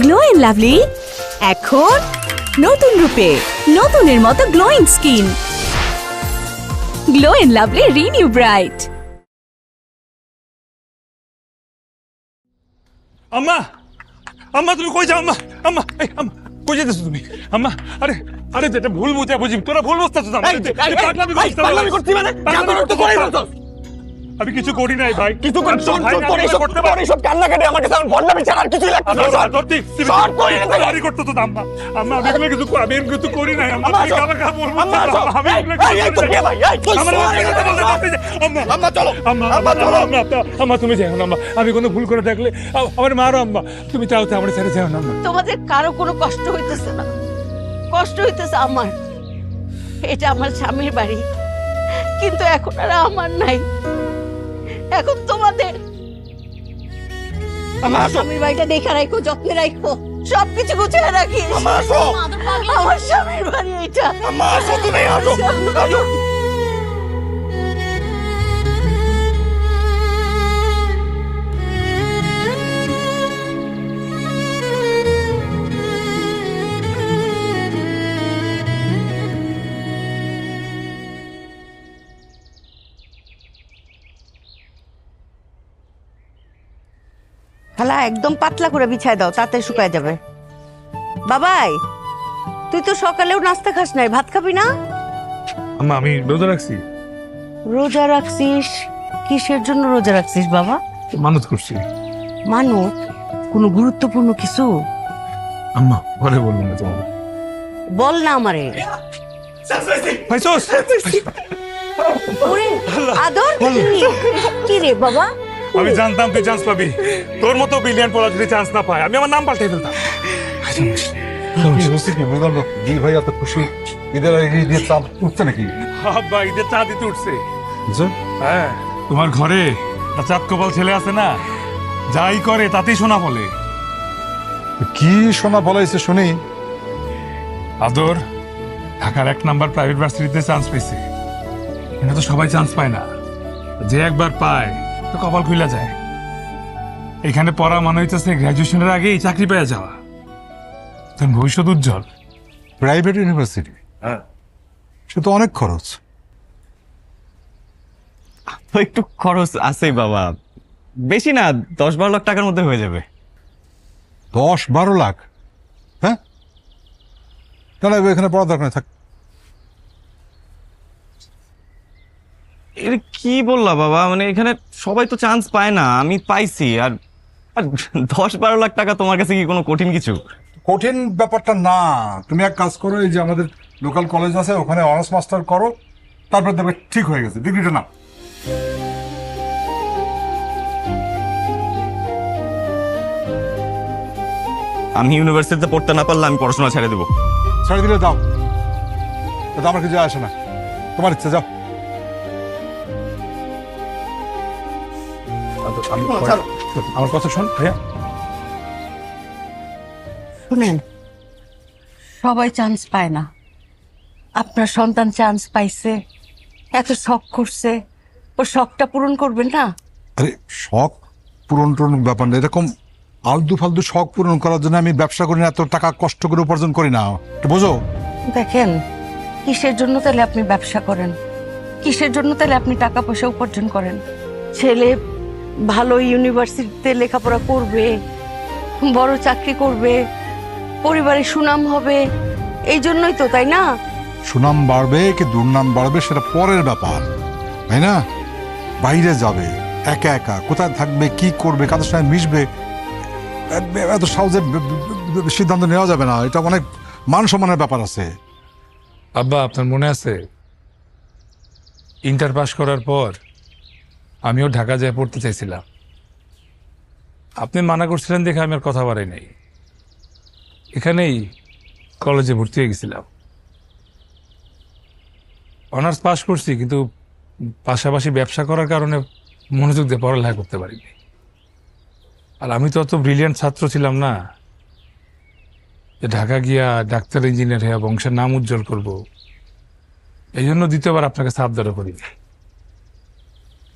Glow and lovely এখন নতুন রূপে, নতুনের মতো glowing skin. Glow and lovely renew bright. আম্মা, আম্মা তুমি কই যাও? আম্মা, আম্মা, এই আম্মা কই যেতেছো তুমি? আম্মা, আরে আরে যেটা ভুল বুঝা বুঝি, তোরা ভুল বুঝতেছো না। পাগলামি করছি মানে আমি কিছু করি নাই ভাই, কিছু করতে পারি। সব কান্নাকাটি আমার কাছে আমার ভন্ডামি ছাড়া আর কিছুই লাগছে না। সরি করতে তো আম্মা, আম্মা আমি এগুলো কিছু করি নাই। আম্মা আম্মা, আমি কাবার কাছে বলবো আম্মা, না, আম্মা, আমি এগুলো এই, এই, কিছু এই, ভাই, এই, তুই আমার sorry কথা বলতে পারছি না। আম্মা, আম্মা, চলো। আম্মা, আম্মা, চলো। আম্মা, আম্মা, আম্মা, তুমি যাও না আম্মা, আমি কোনো ভুল করে থাকলে আমার মারো আম্মা, তুমি চাও তো আমার ছেড়ে যাও না আম্মা। তোমাদের কারো কোনো কষ্ট হইতেছে না, কষ্ট হইতেছে আমার। এটা আমার স্বামীর বাড়ি, কিন্তু এখন আর আমার নাই, এখন তোমাদের। আম্মা, আসো। স্বামীর বাড়িটা দেখে রাখো, যত্নে রাখো, সবকিছু গুছিয়ে রাখিস। আম্মা, আসো। আমার স্বামীর বাড়ি এটা। আম্মা, আসো, তুমি আসো। আসো। খালা একদম পাতলা করে বিছায় দাও, তাতে শুকায় যাবে। বাবাই, তুই তো সকালেও নাস্তা খাস নাই, ভাত খাবি না? আম্মা আমি রোজা রাখছি, রোজা রাখছিস? কিসের জন্য রোজা রাখছিস বাবা? মানত করছি। মানত? কোনো গুরুত্বপূর্ণ কিছু? আম্মা পরে বলবো না তোমাকে। বল না আমারে। ভাইসোস ওরে আদর, কি রে বাবা? আমি জানতাম তুই চান্স পাবি, তোর মতো বিলিয়ন পড়া যদি চান্স না পায় আমি আমার নাম পাল্টে ফেলতাম। জি ভাই এত খুশি, ঈদের ঈদের চাঁদ উঠছে নাকি? আব্বা ঈদের চাঁদ দিতে উঠছে। হ্যাঁ, তোমার ঘরে একটা চাঁদ কপাল ছেলে আছে না, যাই করে তাতেই শোনা বলে। কি শোনা বলাইছে শুনি? আদর ঢাকার 1 নাম্বার প্রাইভেট ভার্সিটিতে চান্স পেয়েছে। এটা তো সবাই চান্স পায় না, যে একবার পায় তো কপাল খুলে যায়। এখানে পড়া মানে হইতেছে গ্রাজুয়েশনের আগেই চাকরি পেয়ে যাওয়া, তোর ভবিষ্যৎ উজ্জ্বল। প্রাইভেট ইউনিভার্সিটি, সে তো অনেক খরচ। তো একটু খরচ আছেই বাবা, বেশি না, 10-12 লাখ টাকার মধ্যে হয়ে যাবে। 10-12 লাখ? হ্যাঁ, তাহলে এখানে পড়া দরকার নেই, থাক। এটা কি বললা বাবা, মানে এখানে সবাই তো চান্স পায় না, আমি পাইছি। আর 10-12 লাখ টাকা তোমার কাছে কি কোনো কঠিন কিছু? কঠিন ব্যাপারটা না, তুমি এক কাজ করো, এই যে আমাদের লোকাল কলেজ আছে ওখানে অনার্স মাস্টার করো, তারপর দেখবে ঠিক হয়ে গেছে, ডিগ্রিটা না। আমি ইউনিভার্সিটিতে পড়তে না পারলে আমি পড়াশোনা ছেড়ে দেবো। ছেড়ে দিলে দাও, এটা আমার কিছু আসে না, তোমার ইচ্ছে, যাও। আমার কথা শোন ভাইয়া। শুনেন, সবাই চান্স পায় না, আপনার সন্তান চান্স পাইছে, এত শখ করছে, ও শখটা পূরণ করবেন না? আরে শখ পূরণ টূরণ ব্যাপার না, এরকম আলতু ফালতু শখ পূরণ করার জন্য আমি ব্যবসা করি না, এত টাকা কষ্ট করে উপার্জন করি না, এটা বোঝো? দেখেন, কিসের জন্য তাহলে আপনি ব্যবসা করেন, কিসের জন্য তাহলে আপনি টাকা পয়সা উপার্জন করেন? ছেলে ভালো ইউনিভার্সিটিতে লেখাপড়া করবে, বড় চাকরি করবে, পরিবারের সুনাম হবে, এই জন্যই তো, তাই না? সুনাম বাড়বে কি দুর্নাম বাড়বে সেটা পরের ব্যাপার, তাই না? বাইরে যাবে একা একা, কোথায় থাকবে, কি করবে, কাদের সঙ্গে মিশবে, এত সহজে সিদ্ধান্ত নেওয়া যাবে না, এটা অনেক মান সম্মানের ব্যাপার আছে। আব্বা আপনার মনে আছে ইন্টার পাস করার পর আমিও ঢাকা যেয়ে পড়তে চাইছিলাম, আপনি মানা করছিলেন দেখে আমি আর কথা বাড়াই নাই, এখানেই কলেজে ভর্তি হয়ে গেছিলাম। অনার্স পাস করছি, কিন্তু পাশাপাশি ব্যবসা করার কারণে মনোযোগ দিয়ে পড়ালেখা করতে পারিনি। আর আমি তো অত ব্রিলিয়ান্ট ছাত্র ছিলাম না যে ঢাকা গিয়া ডাক্তার ইঞ্জিনিয়ার হয়ে বংশের নাম উজ্জ্বল করব। এই জন্য দ্বিতীয়বার আপনাকে সাবধানও করিনি।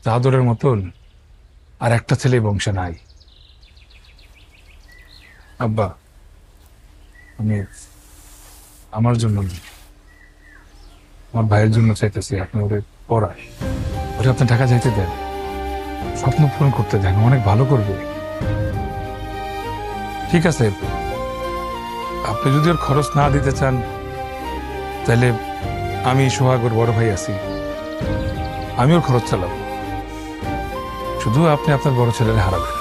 চাদরের মতন আর একটা ছেলে বংশে নাই। আব্বা আমি আমার জন্য না, আমার ভাইয়ের জন্য চাইতেছি আপনি ওরে পড়ায়, ওরে আপনি টাকা চাইতে দেন, স্বপ্ন পূরণ করতে দেন, অনেক ভালো করবে। ঠিক আছে, আপনি যদি ওর খরচ না দিতে চান তাহলে আমি সোহাগর বড় ভাই আছি, আমি ওর খরচ চালাবো। শুধু আপনি আপনার বড় ছেলের হারাবেন।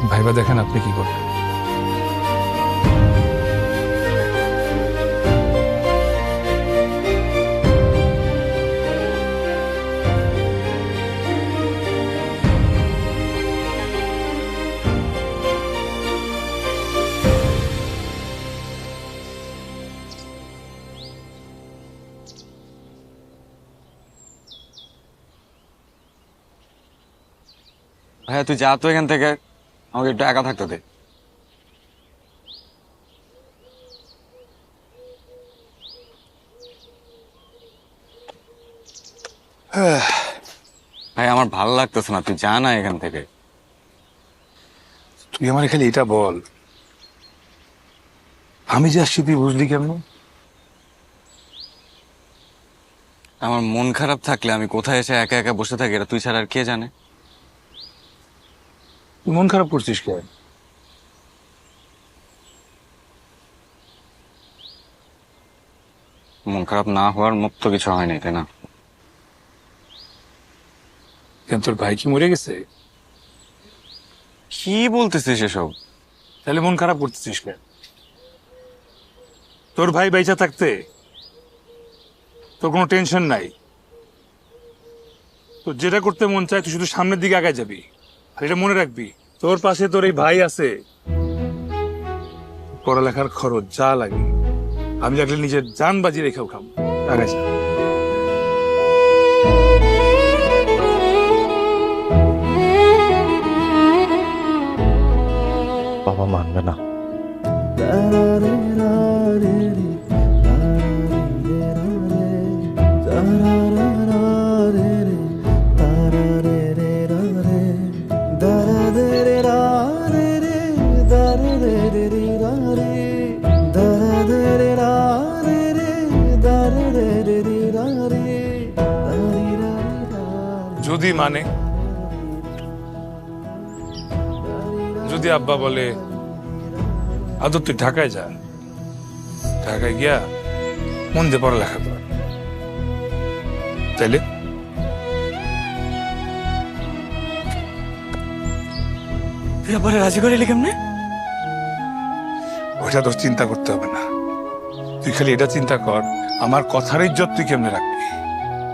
ভাইবা দেখেন আপনি কি করবেন। ভাইয়া তুই যা তো এখান থেকে, আমাকে একটু একা থাকতে দে। ভাই আমার ভালো লাগতেছে না, তুই যা না এখান থেকে। তুই আমার খালি এটা বল, আমি যে আসছি তুই বুঝলি কেমন? আমার মন খারাপ থাকলে আমি কোথায় এসে একা একা বসে থাকি এটা তুই ছাড়া আর কে জানে? তুই মন খারাপ করছিস কেন? মন খারাপ না হওয়ার মতো তো কিছু হয়নি, তাই না? কেন তোর ভাই কি মরে গেছে? কি বলতেছিস এসব? তাহলে মন খারাপ করতেছিস কেন? তোর ভাই বেঁচে থাকতে তোর কোনো টেনশন নাই, তোর যেটা করতে মন চায় তুই শুধু সামনের দিকে আগায় যাবি। আর এটা মনে রাখবি, তোর পাশে তোর এই ভাই আছে, পড়ালেখার খরচ যা লাগে আমি লাগলে নিজের জান বাজি রেখেও খাম। আগায় যা। বাবা মানবে না। যদি মানে, যদি আব্বা বলে আদর তুই ঢাকায় যা, ঢাকায় গিয়া মন দিয়ে পড়ালেখা কর, তাইলে তুই আবার রাজি করে এলি কেমনে? ওইটা তোর চিন্তা করতে হবে না, তুই খালি এটা চিন্তা কর আমার কথার ইজ্জত তুই কেমনে রাখবি।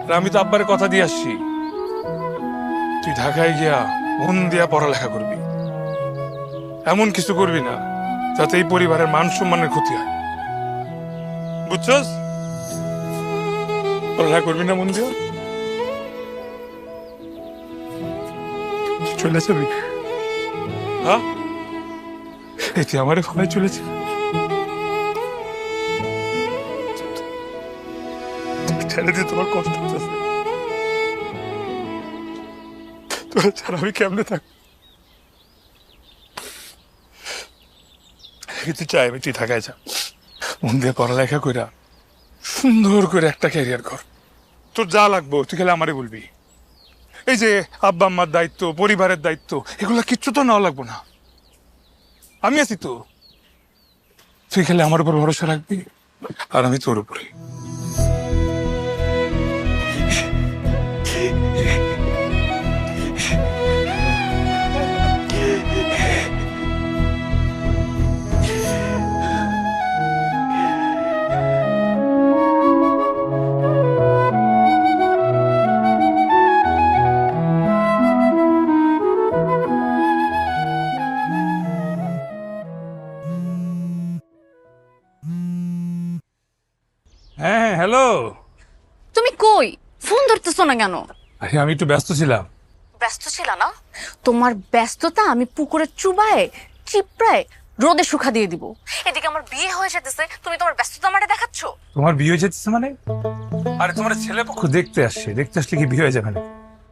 আর আমি তো আব্বারে কথা দিয়ে আসছি, তুই ঢাকায় গিয়া মন দিয়া পড়ালেখা করবি, এমন কিছু করবি না যাতে এই পরিবারের মান সম্মানের ক্ষতি হয়, বুঝছস? পড়ালেখা করবি না মন দিয়া, চলে যাবি। হ্যাঁ, এটি আমার ঘরে চলেছে, ছেড়ে দিয়ে তোমার কষ্ট হচ্ছে, তোরা ছাড়া আমি কেমনে থাক। তুই চাই আমি তুই ঢাকায় যা, মন দিয়ে পড়ালেখা কইরা সুন্দর করে একটা ক্যারিয়ার কর, তোর যা লাগবো তুই খালি আমারে বলবি। এই যে আব্বা আম্মার দায়িত্ব, পরিবারের দায়িত্ব, এগুলা কিচ্ছু তো নেওয়া লাগবো না, আমি আছি তো, তুই খালি আমার উপর ভরসা রাখবি আর আমি তোর উপরে। হ্যাঁ হ্যালো। তুমি কই? ফোন ধরতেছো না কেন? আরে আমি একটু ব্যস্ত ছিলাম। ব্যস্ত ছিল না? তোমার ব্যস্ততা আমি পুকুরে চুবায়ে চিপড়ায় রোদে শুকা দিয়ে দিব। এদিকে আমার বিয়ে হয়ে যেতেছে, তুমি তোমার ব্যস্ততা আমারে দেখাচ্ছ। তোমার বিয়ে হয়ে যেতেছে মানে? আরে তোমার ছেলে পক্ষ দেখতে আসছে, দেখতে আসলে কি বিয়ে হয়ে যাবে না?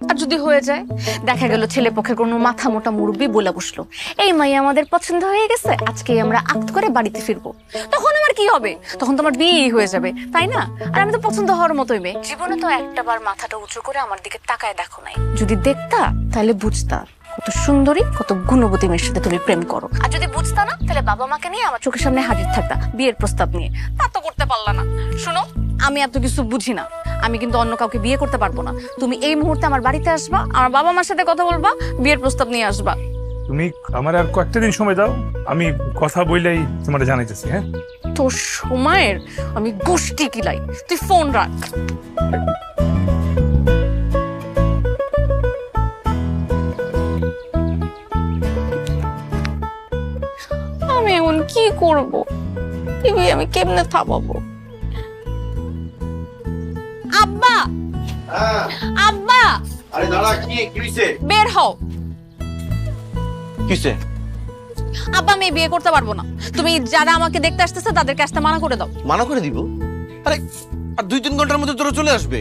আর যদি হয়ে যায়, দেখা গেল ছেলে পক্ষের কোনো মাথা মোটা মুরব্বি বলে বসলো, এই মাই আমাদের পছন্দ হয়ে গেছে, আজকে আমরা আক্ত করে বাড়িতে ফিরবো, তখন আমার কি হবে? তখন তোমার বিয়ে হয়ে যাবে, তাই না? আর আমি তো পছন্দ হওয়ার মতোই মেয়ে। জীবনে তো একটা বার মাথাটা উঁচু করে আমার দিকে তাকায় দেখো নাই। যদি দেখতা তাহলে বুঝতা কত সুন্দরী, কত গুণবতী মেয়ের সাথে তুমি প্রেম করো। আর যদি বুঝতা না, তাহলে বাবা মাকে নিয়ে আমার চোখের সামনে হাজির থাকতা বিয়ের প্রস্তাব নিয়ে। তা তো করতে পারলা না। শোনো, আমি এত কিছু বুঝি না, আমি কিন্তু অন্য কাউকে বিয়ে করতে পারবো না। তুমি এই মুহূর্তে আমার বাড়িতে আসবা, আমার বাবা মার সাথে কথা বলবা, বিয়ের প্রস্তাব নিয়ে আসবা। তুমি আমার আর কয়েকটা দিন সময় দাও, আমি কথা বললেই তোমার জানাইতেছি। হ্যাঁ, তোর সময়ের আমি গোষ্ঠী কিলাই। তুই ফোন রাখ। আমি এখন কি করব? আমি কেমনে থামাবো? আব্বা, আব্বা, আরে দাঁড়া, কি হইছে? বের হও। কিসে? আব্বা, আমি বিয়ে করতে পারবো না। তুমি যারা আমাকে দেখতে আসতেছে তাদেরকে আসতে মানা করে দাও। মানা করে দিব? আরে আর 2-3 ঘন্টার মধ্যে তোরা চলে আসবে,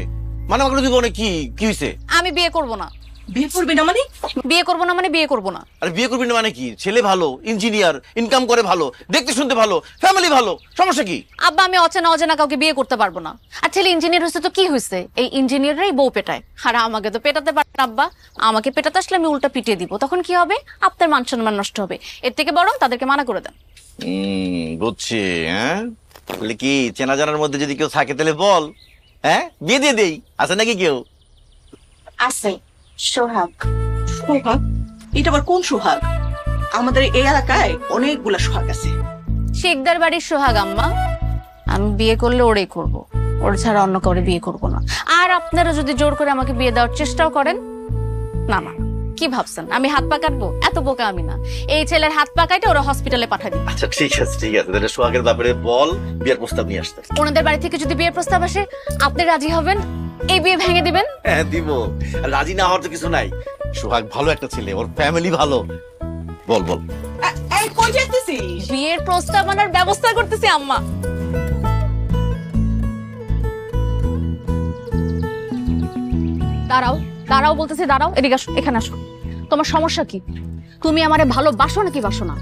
মানা করে দিব না? কি কি হইছে? আমি বিয়ে করব না। বিয়ে করবি না মানে? বিয়ে করব না মানে বিয়ে করব না। আরে বিয়ে করবি না মানে কি? ছেলে ভালো, ইঞ্জিনিয়ার, ইনকাম করে ভালো, দেখতে শুনতে ভালো, ফ্যামিলি ভালো, সমস্যা কি? আব্বা, আমি অচেনা অচেনা কাউকে বিয়ে করতে পারবো না। আর ছেলে ইঞ্জিনিয়ার হয়েছে তো কি হয়েছে? এই ইঞ্জিনিয়াররাই বউ পেটায়, আর আমাকে তো পেটাতে পারে না। আব্বা, আমাকে পেটাতে আসলে আমি উল্টা পিটিয়ে দিব, তখন কি হবে? আপনার মান সম্মান নষ্ট হবে। এর থেকে বরং তাদেরকে মানা করে দেন। বুঝছি। হ্যাঁ, বলে কি চেনা জানার মধ্যে যদি কেউ থাকে তাহলে বল, হ্যাঁ বিয়ে দিয়ে দেই। আছে নাকি কেউ? আছে, সোহাগ। সোহাগ? এটা আবার কোন সোহাগ? আমাদের এই এলাকায় অনেকগুলা সোহাগ আছে। শেখদার বাড়ির সোহাগ আম্মা। আমি বিয়ে করলে ওরেই করব, ওর ছাড়া অন্য কাউরে বিয়ে করব না। আর আপনারা যদি জোর করে আমাকে বিয়ে দেওয়ার চেষ্টাও করেন, না না, কি ভাবছেন আমি হাত পা কাটবো? এত বোকা আমি না। এই ছেলের হাত পা কাটে ওরা হসপিটালে পাঠাই দিই। আচ্ছা ঠিক আছে, ঠিক আছে, তাহলে সোহাগের ব্যাপারে বল, বিয়ের প্রস্তাব নিয়ে আসতে। ওনাদের বাড়ি থেকে যদি বিয়ের প্রস্তাব আসে, আপনি রাজি হবেন? এই বিয়ে ভেঙে দিবেন? হ্যাঁ দিব। আর রাজি না হওয়ার তো কিছু নাই। সোহাগ ভালো একটা ছেলে, ওর ফ্যামিলি ভালো। বল বল। এই কই যাইতেছিস? বিয়ের প্রস্তাব আনার ব্যবস্থা করতেছি আম্মা। দাঁড়াও, দাঁড়াও বলতেছি, দাঁড়াও। এদিকে আসো, এখানে আসো। তোমার সমস্যা কি? তুমি আমারে ভালোবাসো নাকি বাসো না?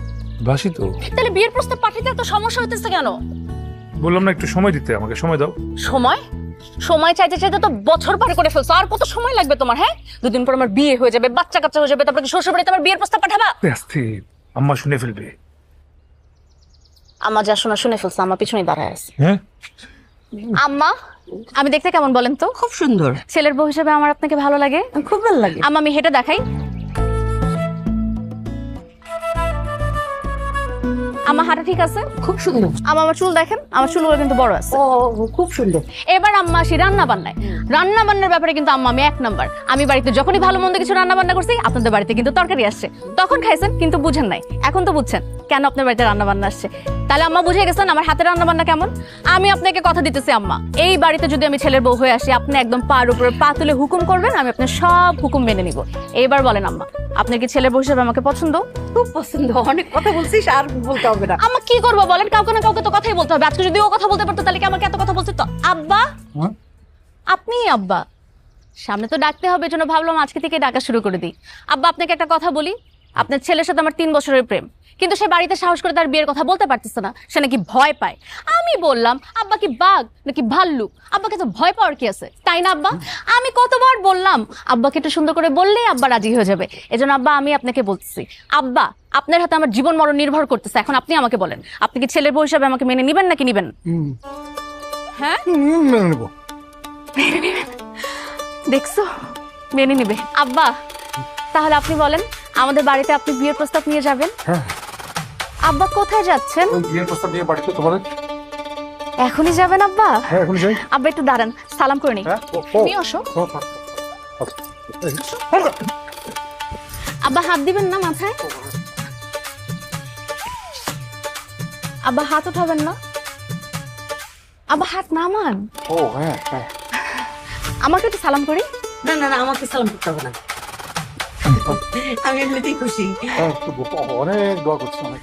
বাসি তো। তাহলে বিয়ের প্রস্তাব পাঠাতে এত সমস্যা হইতেছে কেন? বললাম না একটু সময় দিতে, আমাকে সময় দাও। সময়? সময় চাইতে চাইতে তো বছর পার করে ফেলছো। আর কত সময় লাগবে তোমার? হ্যাঁ, 2 দিন পর আমার বিয়ে হয়ে যাবে, বাচ্চা কাচ্চা হয়ে যাবে, তারপর কি শ্বশুর বাড়িতে আমার বিয়ের প্রস্তাব পাঠাবা? আস্তে, আম্মা শুনে ফেলবে। আম্মা যা শোনা শুনে ফেলছে, আমার পিছনে দাঁড়ায় আছে। হ্যাঁ, আম্মা, আমি দেখতে কেমন বলেন তো? খুব সুন্দর। ছেলের বউ হিসেবে আমার আপনাকে ভালো লাগে? খুব ভালো লাগে। আম্মা, আমি হেঁটে দেখাই। আমার হাঁটা ঠিক আছে? খুব সুন্দর। আমার চুল দেখেন, আমার চুলগুলো কিন্তু বড় আছে। ও, খুব সুন্দর। এবার আম্মা আসি রান্না বান্নায়। রান্না বান্নার ব্যাপারে কিন্তু আম্মা আমি 1 নাম্বার। আমি বাড়িতে যখনই ভালো মন্দ কিছু রান্না বান্না করছি, আপনাদের বাড়িতে কিন্তু তরকারি আসছে। তখন খাইছেন কিন্তু বুঝেন নাই, এখন তো বুঝছেন কেন আপনার বাড়িতে রান্না বান্না আসছে। তাহলে আম্মা বুঝে গেছেন আমার হাতের রান্না বান্না কেমন। আমি আপনাকে কথা দিতেছি আম্মা, এই বাড়িতে যদি আমি ছেলের বউ হয়ে আসি, আপনি একদম পার উপরে পা তুলে হুকুম করবেন, আমি আপনার সব হুকুম মেনে নিব। এইবার বলেন আম্মা, আপনার কি ছেলের বউ হিসেবে আমাকে পছন্দ? খুব পছন্দ। অনেক কথা বলছিস, আর বলতে হবে না। আম্মা কি করবো বলেন? কাউকে না কাউকে তো কথাই বলতে হবে। আজকে যদি ও কথা বলতে পারতো, তাহলে কি আমাকে এত কথা বলতে তো? আব্বা, আপনি আব্বা সামনে তো ডাকতে হবে, জন্য ভাবলাম আজকে থেকে ডাকা শুরু করে দিই। আব্বা, আপনাকে একটা কথা বলি, আপনার ছেলের সাথে আমার 3 বছরের প্রেম, কিন্তু সে বাড়িতে সাহস করে তার বিয়ের কথা বলতে পারতেছে না, সে নাকি ভয় পায়। আমি বললাম, আব্বা কি বাঘ নাকি ভাল্লুক? আব্বাকে তো ভয় পাওয়ার কি আছে, তাই না আব্বা? আমি কতবার বললাম আব্বাকে একটু সুন্দর করে বললেই আব্বা রাজি হয়ে যাবে। এজন্য আব্বা আমি আপনাকে বলতেছি, আব্বা আপনার হাতে আমার জীবন মরণ নির্ভর করতেছে। এখন আপনি আমাকে বলেন, আপনি কি ছেলের বউ হিসাবে আমাকে মেনে নিবেন নাকি নিবেন? হ্যাঁ, মেনে নেবো। দেখছো, মেনে নিবে। আব্বা, তাহলে আপনি বলেন, আমাদের বাড়িতে আপনি বিয়ের প্রস্তাব নিয়ে যাবেন? হ্যাঁ। আব্বা কোথায় যাচ্ছেন? বিয়ের প্রস্তাব নিয়ে বাড়িতে তোমার। এখনই যাবেন আব্বা? হ্যাঁ, এখন যাই। আব্বা একটু দাঁড়ান, সালাম করে নিই। হ্যাঁ, তুমি আসো। আব্বা হাত দিবেন না মাথায়? আব্বা হাত উঠাবেন না? আব্বা হাত নামান। ও হ্যাঁ হ্যাঁ। আমাকে একটু সালাম করি। না না না, আমাকে সালাম করতে হবে না। আমি এমনিতেই খুশি। অনেক দোয়া করছি, অনেক।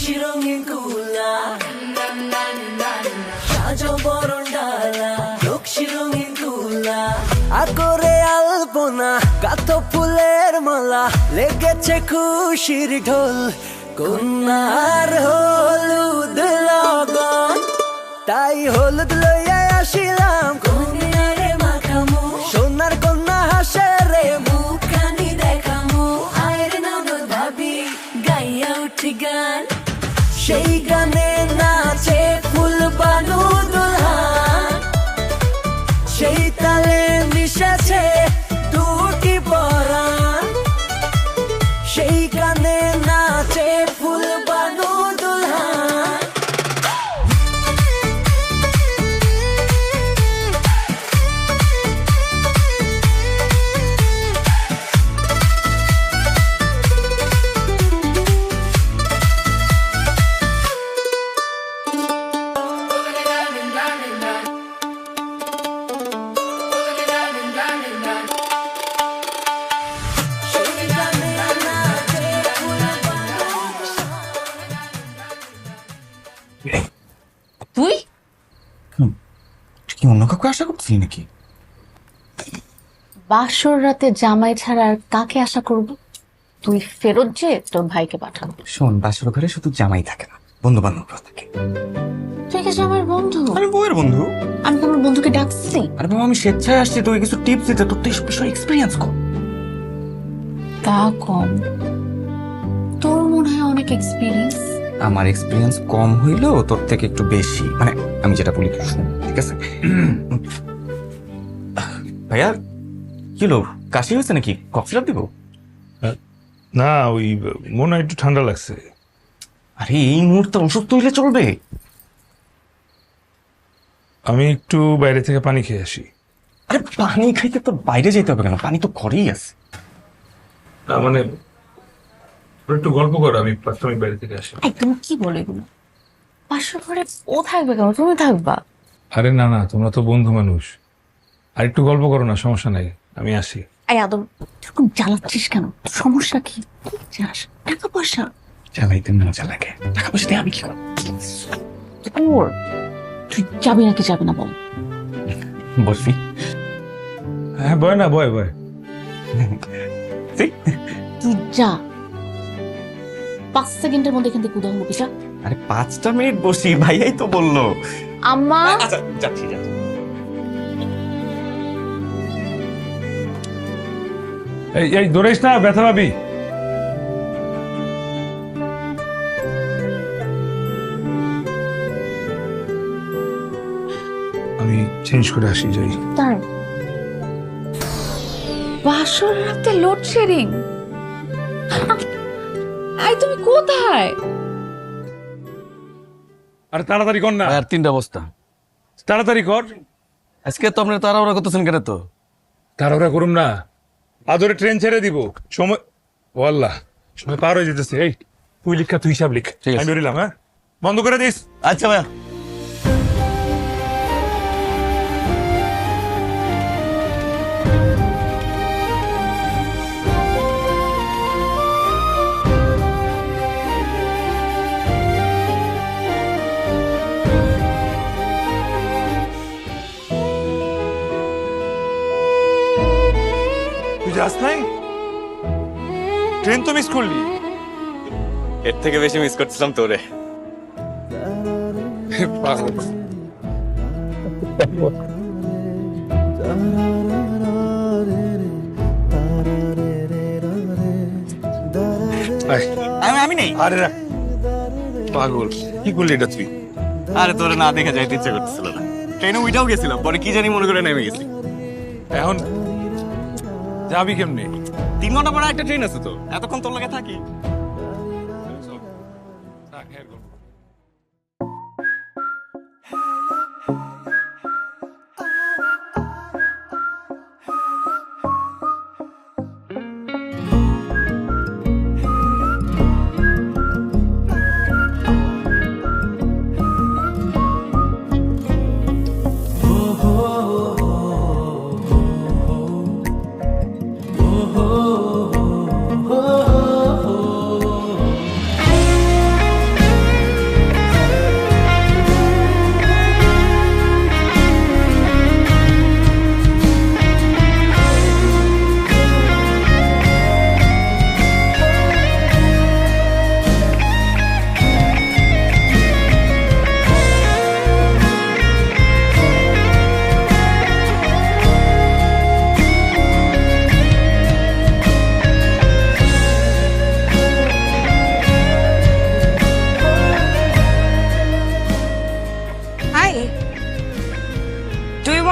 রক্সি রঙিন কুলা সাজো বরণ ডালা রক্সি রঙিন কুলা আগরে আলপনা কাত ফুলের মালা লেগেছে খুশির ঢোল কন্যার হলুদ লগন তাই হলুদ লইয়া আসিলাম কন্যারে মাখামু সোনার কন্যা হাসে রে মুখানি দেখামু আয়ের ননদ ভাবি গাইয়া উঠি গান সেই গানে নাচে ফুল বানু দুলহান সেই তালে মিশেছে দুটি পরাণ সেই গানে নাচে ফুল বানু দুলহান তুই কি অন্য কাউকে আশা করছিলি নাকি? বাসর রাতে জামাই ছাড়া আর কাকে আশা করব? তুই ফেরত যে তোর ভাইকে পাঠাবো। শোন, বাসর ঘরে শুধু জামাই থাকে না, বন্ধু বান্ধবরা থাকে। তুই কি আমার বন্ধু? আমি বউয়ের বন্ধু। আমি তোমার বন্ধুকে ডাকছি। আরে বাবা, আমি স্বেচ্ছায় আসছি তোকে কিছু টিপস দিতে, তোর তো এইসব বিষয় এক্সপিরিয়েন্স কম। তা কম? তোর মনে হয় অনেক এক্সপিরিয়েন্স। আমার এক্সপিরিয়েন্স কম হইলেও তোর থেকে একটু বেশি, মানে আমি যেটা বলি তুই শোন, ঠিক আছে? ভাইয়া কি হলো, কাশি হয়েছে নাকি? কফ সিরাপ দিব? না, ওই মনে হয় একটু ঠান্ডা লাগছে। আরে এই মুহূর্তে অসুস্থ হইলে চলবে? আমি একটু বাইরে থেকে পানি খেয়ে আসি। আরে পানি খাইতে তো বাইরে যেতে হবে কেন? পানি তো ঘরেই আছে। না মানে একটু গল্প করো, আমি প্রাথমিক বাইরে থেকে আসি। তুমি কি বলে এগুলো? বাসর ঘরে ও থাকবে কেন? তুমি থাকবা। আরে না না, তোমরা তো বন্ধু মানুষ, আর একটু গল্প করো না, সমস্যা নাই, আমি আসি। এই আদম, এরকম জ্বালাচ্ছিস কেন? সমস্যা কি? চাস টাকা পয়সা? জ্বালাইতে মজা লাগে, টাকা পয়সা দিয়ে আমি কি করব? ওর তুই যাবি নাকি যাবি না বল? বসবি? হ্যাঁ বয় না, বয় বয়। তুই যা, 5 সেকেন্ডের মধ্যে এখান থেকে উদয় হবি। যা। আরে 5টা মিনিট বসি, ভাইয়াই তো বললো। আম্মা আচ্ছা যাচ্ছি যাচ্ছি। এই এই দৌড়াইস না, ব্যথা পাবি। আমি চেঞ্জ করে আসি, যাই। তার বাসর রাতে লোডশেডিং। আই তুমি কোথায়? আরে তাড়াতাড়ি কর না। আর 3টা বস্তা। তাড়াতাড়ি কর। আজকে তো আপনার তাড়াহুড়া করতেছেন কেন? তো তাড়াহুড়া করুম না, আদরে ট্রেন ছেড়ে দিব। সময় ও আল্লাহ, সময় পার হয়ে যেতেছে। এই তুই লিখা, তুই হিসাব লিখ, ঠিক আছে। আমি বেরিলাম। হ্যাঁ, বন্ধ করে দিস। আচ্ছা ভাইয়া। তুই যাস নাই? ট্রেন তো মিস করলি। এর থেকে বেশি মিস করছিলাম তোরে। পাগল। আমি নেই। আরে রাখ, পাগল, কি করলি এটা তুই? আরে তোরে না দেখে যাইতে ইচ্ছে করতেছিল না, ট্রেনে উইটাও গেছিলাম, পরে কি জানি মনে করে নেমে গেছি। এখন যাবি কেমনে? 3 ঘন্টা পরে একটা ট্রেন আছে, তো এতক্ষণ তোর লাগে থাকি।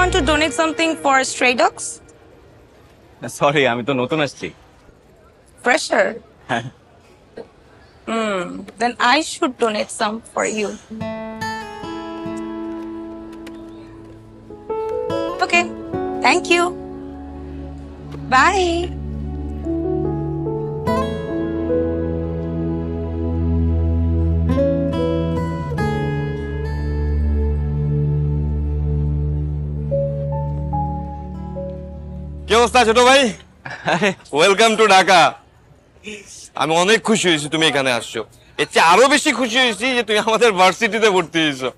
want to donate something for stray dogs? Sorry, আমি তো নতুন আসছি। Fresher? Then I should donate some for you. Okay, thank you. Bye. কি অবস্থা ছোট ভাই? Welcome to Dhaka. আমি অনেক খুশি হয়েছি তুমি এখানে আসছো। এর চেয়ে আরো বেশি খুশি হয়েছি যে তুমি আমাদের ভার্সিটিতে ভর্তি হয়েছো।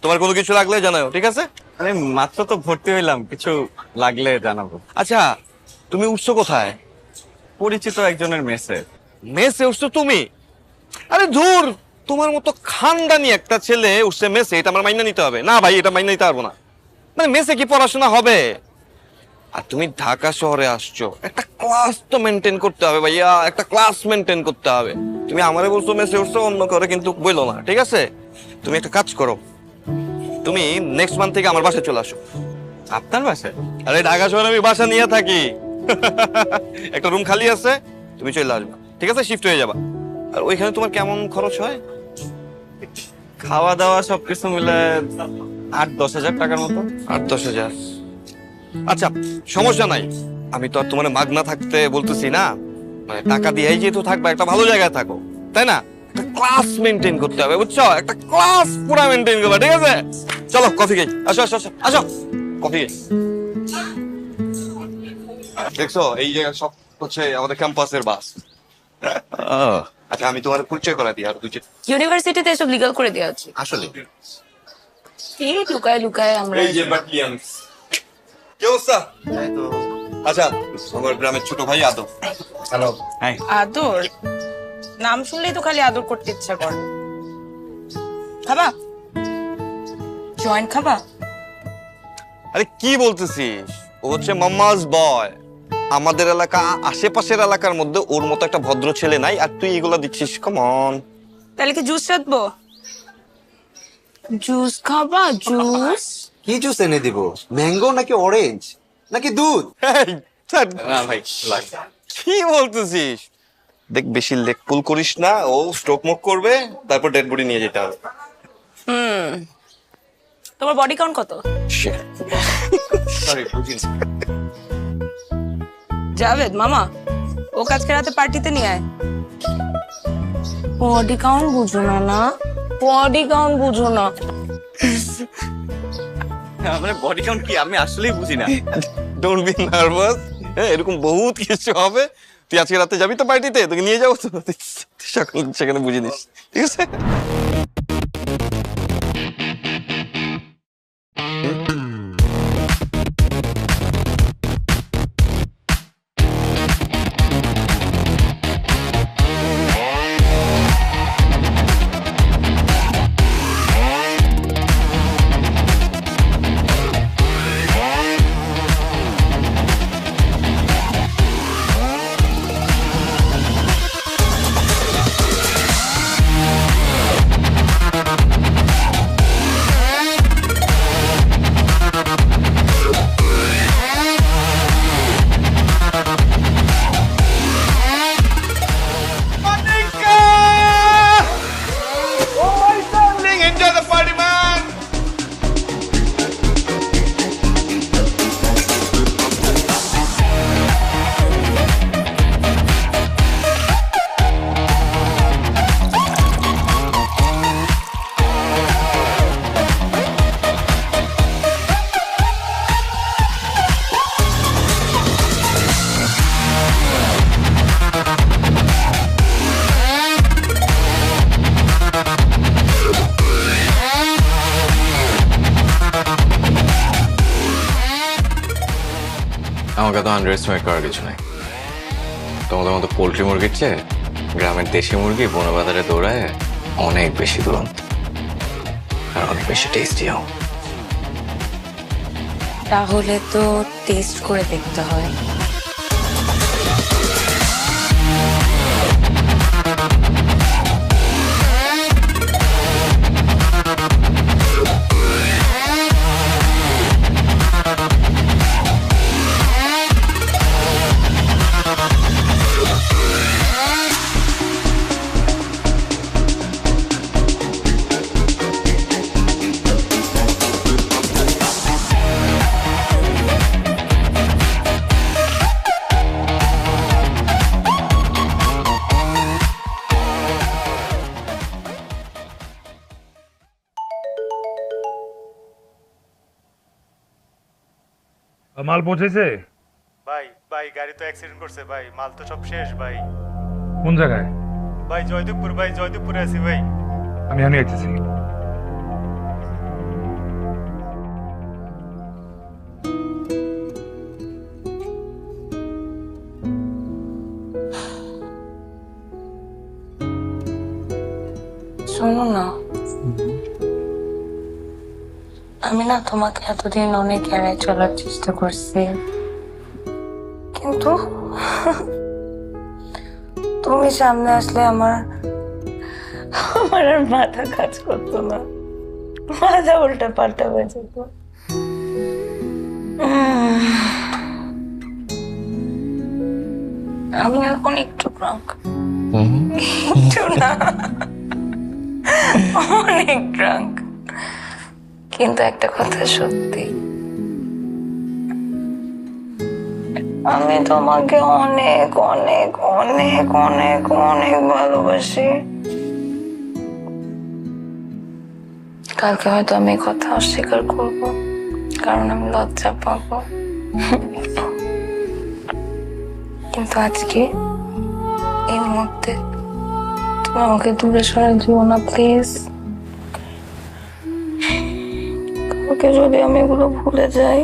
তোমার কোনো কিছু লাগলে জানাও, ঠিক আছে? আরে মাত্র তো ভর্তি হইলাম, কিছু লাগলে জানাবো। আচ্ছা, তুমি উঠছো কোথায়? পরিচিত একজনের মেসে। মেসে উঠছো তুমি? আরে ধুর, তোমার মতো খানদানি একটা ছেলে উঠছে মেসে, এটা আমার মাইনা নিতে হবে না ভাই, এটা মাইনা নিতে পারবো না। মানে মেসে কি পড়াশোনা হবে? আর তুমি ঢাকা শহরে আসছো, একটা ক্লাস তো মেনটেন করতে হবে ভাইয়া, একটা ক্লাস মেনটেন করতে হবে। তুমি আমারে বলছো মেসে উঠছো, অন্য করে কিন্তু বইলো না, ঠিক আছে? তুমি একটা কাজ করো, তুমি নেক্সট মান্থ থেকে আমার বাসায় চলে আসো। আপনার বাসায়? আরে ঢাকা শহরে আমি বাসা নিয়ে থাকি। একটা রুম খালি আছে, তুমি চলে আসবা, ঠিক আছে? শিফট হয়ে যাবা। আর ওইখানে তোমার কেমন খরচ হয়? খাওয়া দাওয়া সবকিছু মিলে 8-10 হাজার টাকার মতো। 8-10 হাজার? আচ্ছা, সমস্যা নাই। আমি তো আর তোমার মাগনা থাকতে বলতেছি না, মানে টাকা দিয়েই যেহেতু থাকবা, একটা ভালো জায়গায় থাকো, তাই না? একটা ক্লাস মেনটেন করতে হবে, বুঝছো? একটা ক্লাস পুরা মেনটেন করবা, ঠিক আছে? চলো কফি খাই, আসো আসো আসো আসো, কফি খাই। দেখছো, এই জায়গা সব হচ্ছে আমাদের ক্যাম্পাসের বাস। আচ্ছা, আমি তোমার পরিচয় করা দিই আর দুই ইউনিভার্সিটিতে এসব লিগ্যাল করে দেওয়া আছে। আসলে এই লুকায় লুকায় আমরা এই যে বাকিয়ান্স। কি অবস্থা? আচ্ছা, আমার গ্রামের ছোট ভাই আদর। হ্যালো। হাই। আদর নাম শুনলেই তো খালি আদর করতে ইচ্ছা করে। খাবা? জয়েন্ট খাবা? আরে কি বলতেছিস? ও হচ্ছে মাম্মাস বয়। আমাদের এলাকা, আশেপাশের এলাকার মধ্যে ওর মতো একটা ভদ্র ছেলে নাই, আর তুই এগুলা দিচ্ছিস? Come on. তাহলে কি জুস চাটবো? জুস খাবা? জুস? কি জুস এনে দিব? ম্যাঙ্গো নাকি অরেঞ্জ নাকি দুধ? না ভাই, কি বলতেছিস? দেখ, বেশি লেগ পুল করিস না, ও স্ট্রোক মুক করবে, তারপর ডেড বডি নিয়ে যেতে হবে। তোমার বডি কাউন্ট কত? সরি, বুঝিনি। জাভেদ মামা, ও আজকে রাতে পার্টিতে নিয়ে আয়। বডি কাউন্ট বুঝো না? না বডি কাউন্ট বুঝো না? মানে বডি কাউন্ট কি আমি আসলেই বুঝি না। ডোন্ট বি নার্ভাস, এরকম বহুত কিছু হবে। তুই আজকে রাতে যাবি তো পার্টিতে, তোকে নিয়ে যাবো তো, সকাল সেখানে বুঝে নিস, ঠিক আছে? আমাকে তো আন্ডারএস্টিমেট করার কিছু নাই। তোমাদের মতো পোল্ট্রি মুরগির চেয়ে গ্রামের দেশি মুরগি বনে বাজারে দৌড়ায় অনেক বেশি দুরন্ত আর অনেক বেশি টেস্টিও। তাহলে তো টেস্ট করে দেখতে হয়। মাল পৌঁছেছে? ভাই ভাই গাড়ি তো অ্যাক্সিডেন্ট করছে ভাই, মাল তো সব শেষ ভাই। কোন জায়গায়? ভাই জয়দেবপুর, ভাই জয়দেবপুরে আছি ভাই। আমি আইতেছি। শোনো না, আমি না তোমাকে এতদিন অনেক এড়াই চলার চেষ্টা করছি, কিন্তু তুমি সামনে আসলে আমার আমার আর মাথা কাজ করতো না, মাথা উল্টা পাল্টা হয়ে যেত। আমি এখন একটু ড্রাঙ্ক, একটু না অনেক ড্রাঙ্ক, কিন্তু একটা কথা সত্যি, আমি তোমাকে অনেক অনেক অনেক অনেক অনেক ভালোবাসি। কালকে হয়তো আমি কথা অস্বীকার করব, কারণ আমি লজ্জা পাবো, কিন্তু আজকে এই মুহূর্তে তুমি আমাকে দূরে সরে দিও না প্লিজ। কালকে যদি আমি এগুলো ভুলে যাই,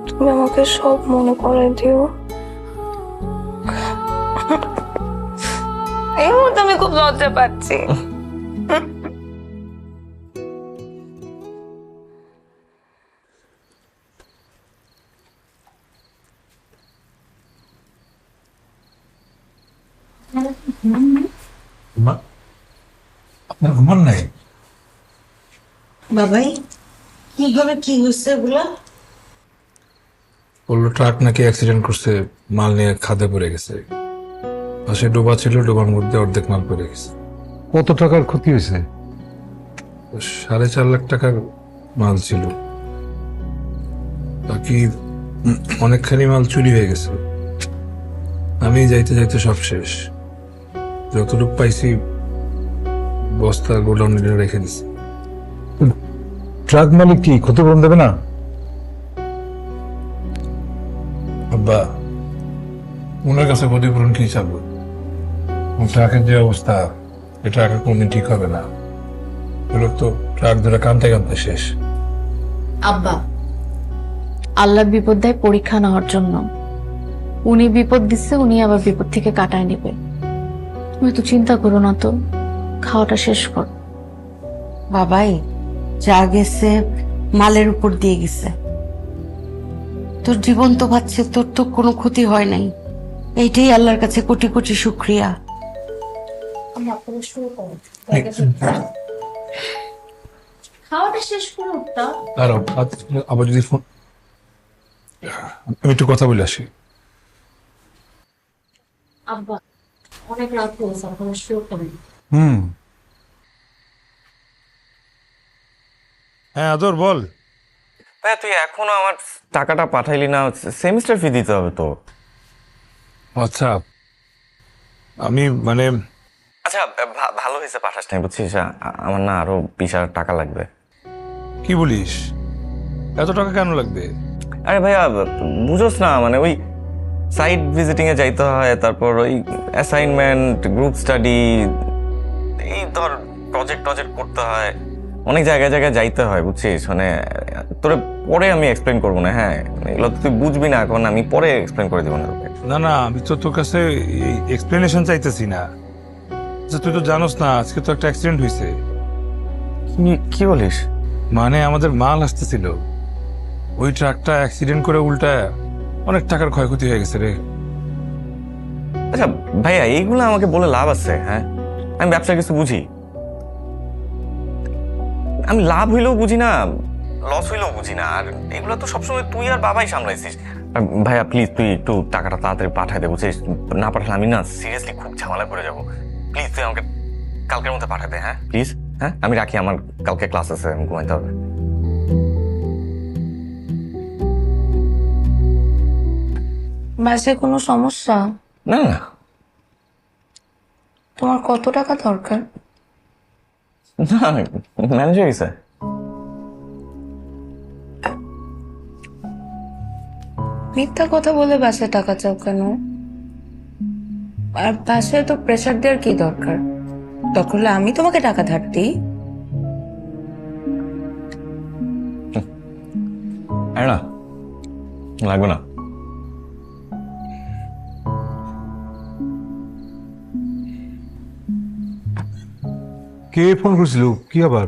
তুমি আমাকে সব মনে করে দিও। এই মুহূর্তে আমি খুব লজ্জা পাচ্ছি। আপনার ঘুমান নাই? বাবাই কিভাবে কি হয়েছে এগুলা? বললো ট্রাক নাকি অ্যাক্সিডেন্ট করছে, মাল নিয়ে খাদে পড়ে গেছে, পাশে ডোবা ছিল, ডোবার মধ্যে অর্ধেক মাল পড়ে গেছে। কত টাকার ক্ষতি হয়েছে? 4.5 লাখ টাকার মাল ছিল, বাকি অনেকখানি মাল চুরি হয়ে গেছে। আমি যাইতে যাইতে সব শেষ, যতটুকু পাইছি বস্তা গোডাউনে রেখে দিছি। ট্রাক মালিক কি ক্ষতিপূরণ দেবে না? আব্বা, ওনার কাছে ক্ষতিপূরণ কি চাবো? ট্রাকের যে অবস্থা, এটা ট্রাক কোনদিন ঠিক হবে না। লোক তো ট্রাক ধরে কানতে কানতে শেষ। আব্বা, আল্লাহ বিপদ দেয় পরীক্ষা নেওয়ার জন্য। উনি বিপদ দিচ্ছে, উনি আবার বিপদ থেকে কাটায় নেবে। তুমি তো চিন্তা করো না, তো খাওয়াটা শেষ কর। বাবাই যা গেছে মালের উপর দিয়ে গেছে, তোর জীবন তো বাঁচছে, তোর তো কোনো ক্ষতি হয় নাই, এইটাই আল্লাহর কাছে কোটি কোটি শুক্রিয়া। খাওয়াটা শেষ করো। দাঁড়াও, আবার যদি ফোন, আমি একটু কথা বলে আসি। আব্বা, অনেক রাত হয়েছে, আপনারা শুরু করেন। হ্যাঁ আদর বল। ভাই তুই এখনো আমার টাকাটা পাঠাইলি না, সেমিস্টার ফি দিতে হবে তো। আচ্ছা, আমি মানে আচ্ছা ভালো হয়েছে পাঠাস নাই, বুঝছিস? আমার না আরো 20,000 টাকা লাগবে। কি বলিস, এত টাকা কেন লাগবে? আরে ভাইয়া বুঝোস না, মানে ওই সাইট ভিজিটিং এ যাইতে হয়, তারপর ওই অ্যাসাইনমেন্ট, গ্রুপ স্টাডি, এই ধর প্রজেক্ট করতে হয়, অনেক জায়গায় জায়গায় যাইতে হয়, বুঝছিস? মানে তোরে পরে আমি এক্সপ্লেন করবো না, হ্যাঁ এগুলো তুই বুঝবি না এখন, আমি পরে এক্সপ্লেন করে দেবো না তোকে। না না, আমি তো তোর কাছে এক্সপ্লেনেশন চাইতেছি না। আচ্ছা তুই তো জানোস না, আজকে তো একটা অ্যাক্সিডেন্ট হয়েছে। কি বলিস? মানে আমাদের মাল আসতেছিল, ওই ট্রাকটা অ্যাক্সিডেন্ট করে উল্টা অনেক টাকার ক্ষয়ক্ষতি হয়ে গেছে রে। আচ্ছা ভাইয়া এইগুলো আমাকে বলে লাভ আছে? হ্যাঁ আমি ব্যবসার কিছু বুঝি, আমি লাভ হইলেও বুঝি না, লস হইলেও বুঝি না, আর এগুলো তো সবসময় তুই আর বাবাই সামলাইছিস। ভাইয়া প্লিজ তুই একটু টাকাটা তাড়াতাড়ি পাঠাই দে, বুঝছিস? না পাঠালে আমি না সিরিয়াসলি খুব ঝামেলা করে যাবো। প্লিজ তুই আমাকে কালকের মধ্যে পাঠাই দে, হ্যাঁ প্লিজ। হ্যাঁ আমি রাখি, আমার কালকে ক্লাস আছে, আমি ঘুমাইতে হবে। বাসে কোনো সমস্যা? না না, তোমার কত টাকা দরকার? না ম্যানেজ হয়ে গেছে। মিথ্যা কথা বলে বাসায় টাকা চাও কেন? আর বাসায় তো প্রেশার দেওয়ার কি দরকার? দরকার হলে আমি তোমাকে টাকা ধার দিই। না লাগবে না। কে ফোন করেছিল? কি আবার?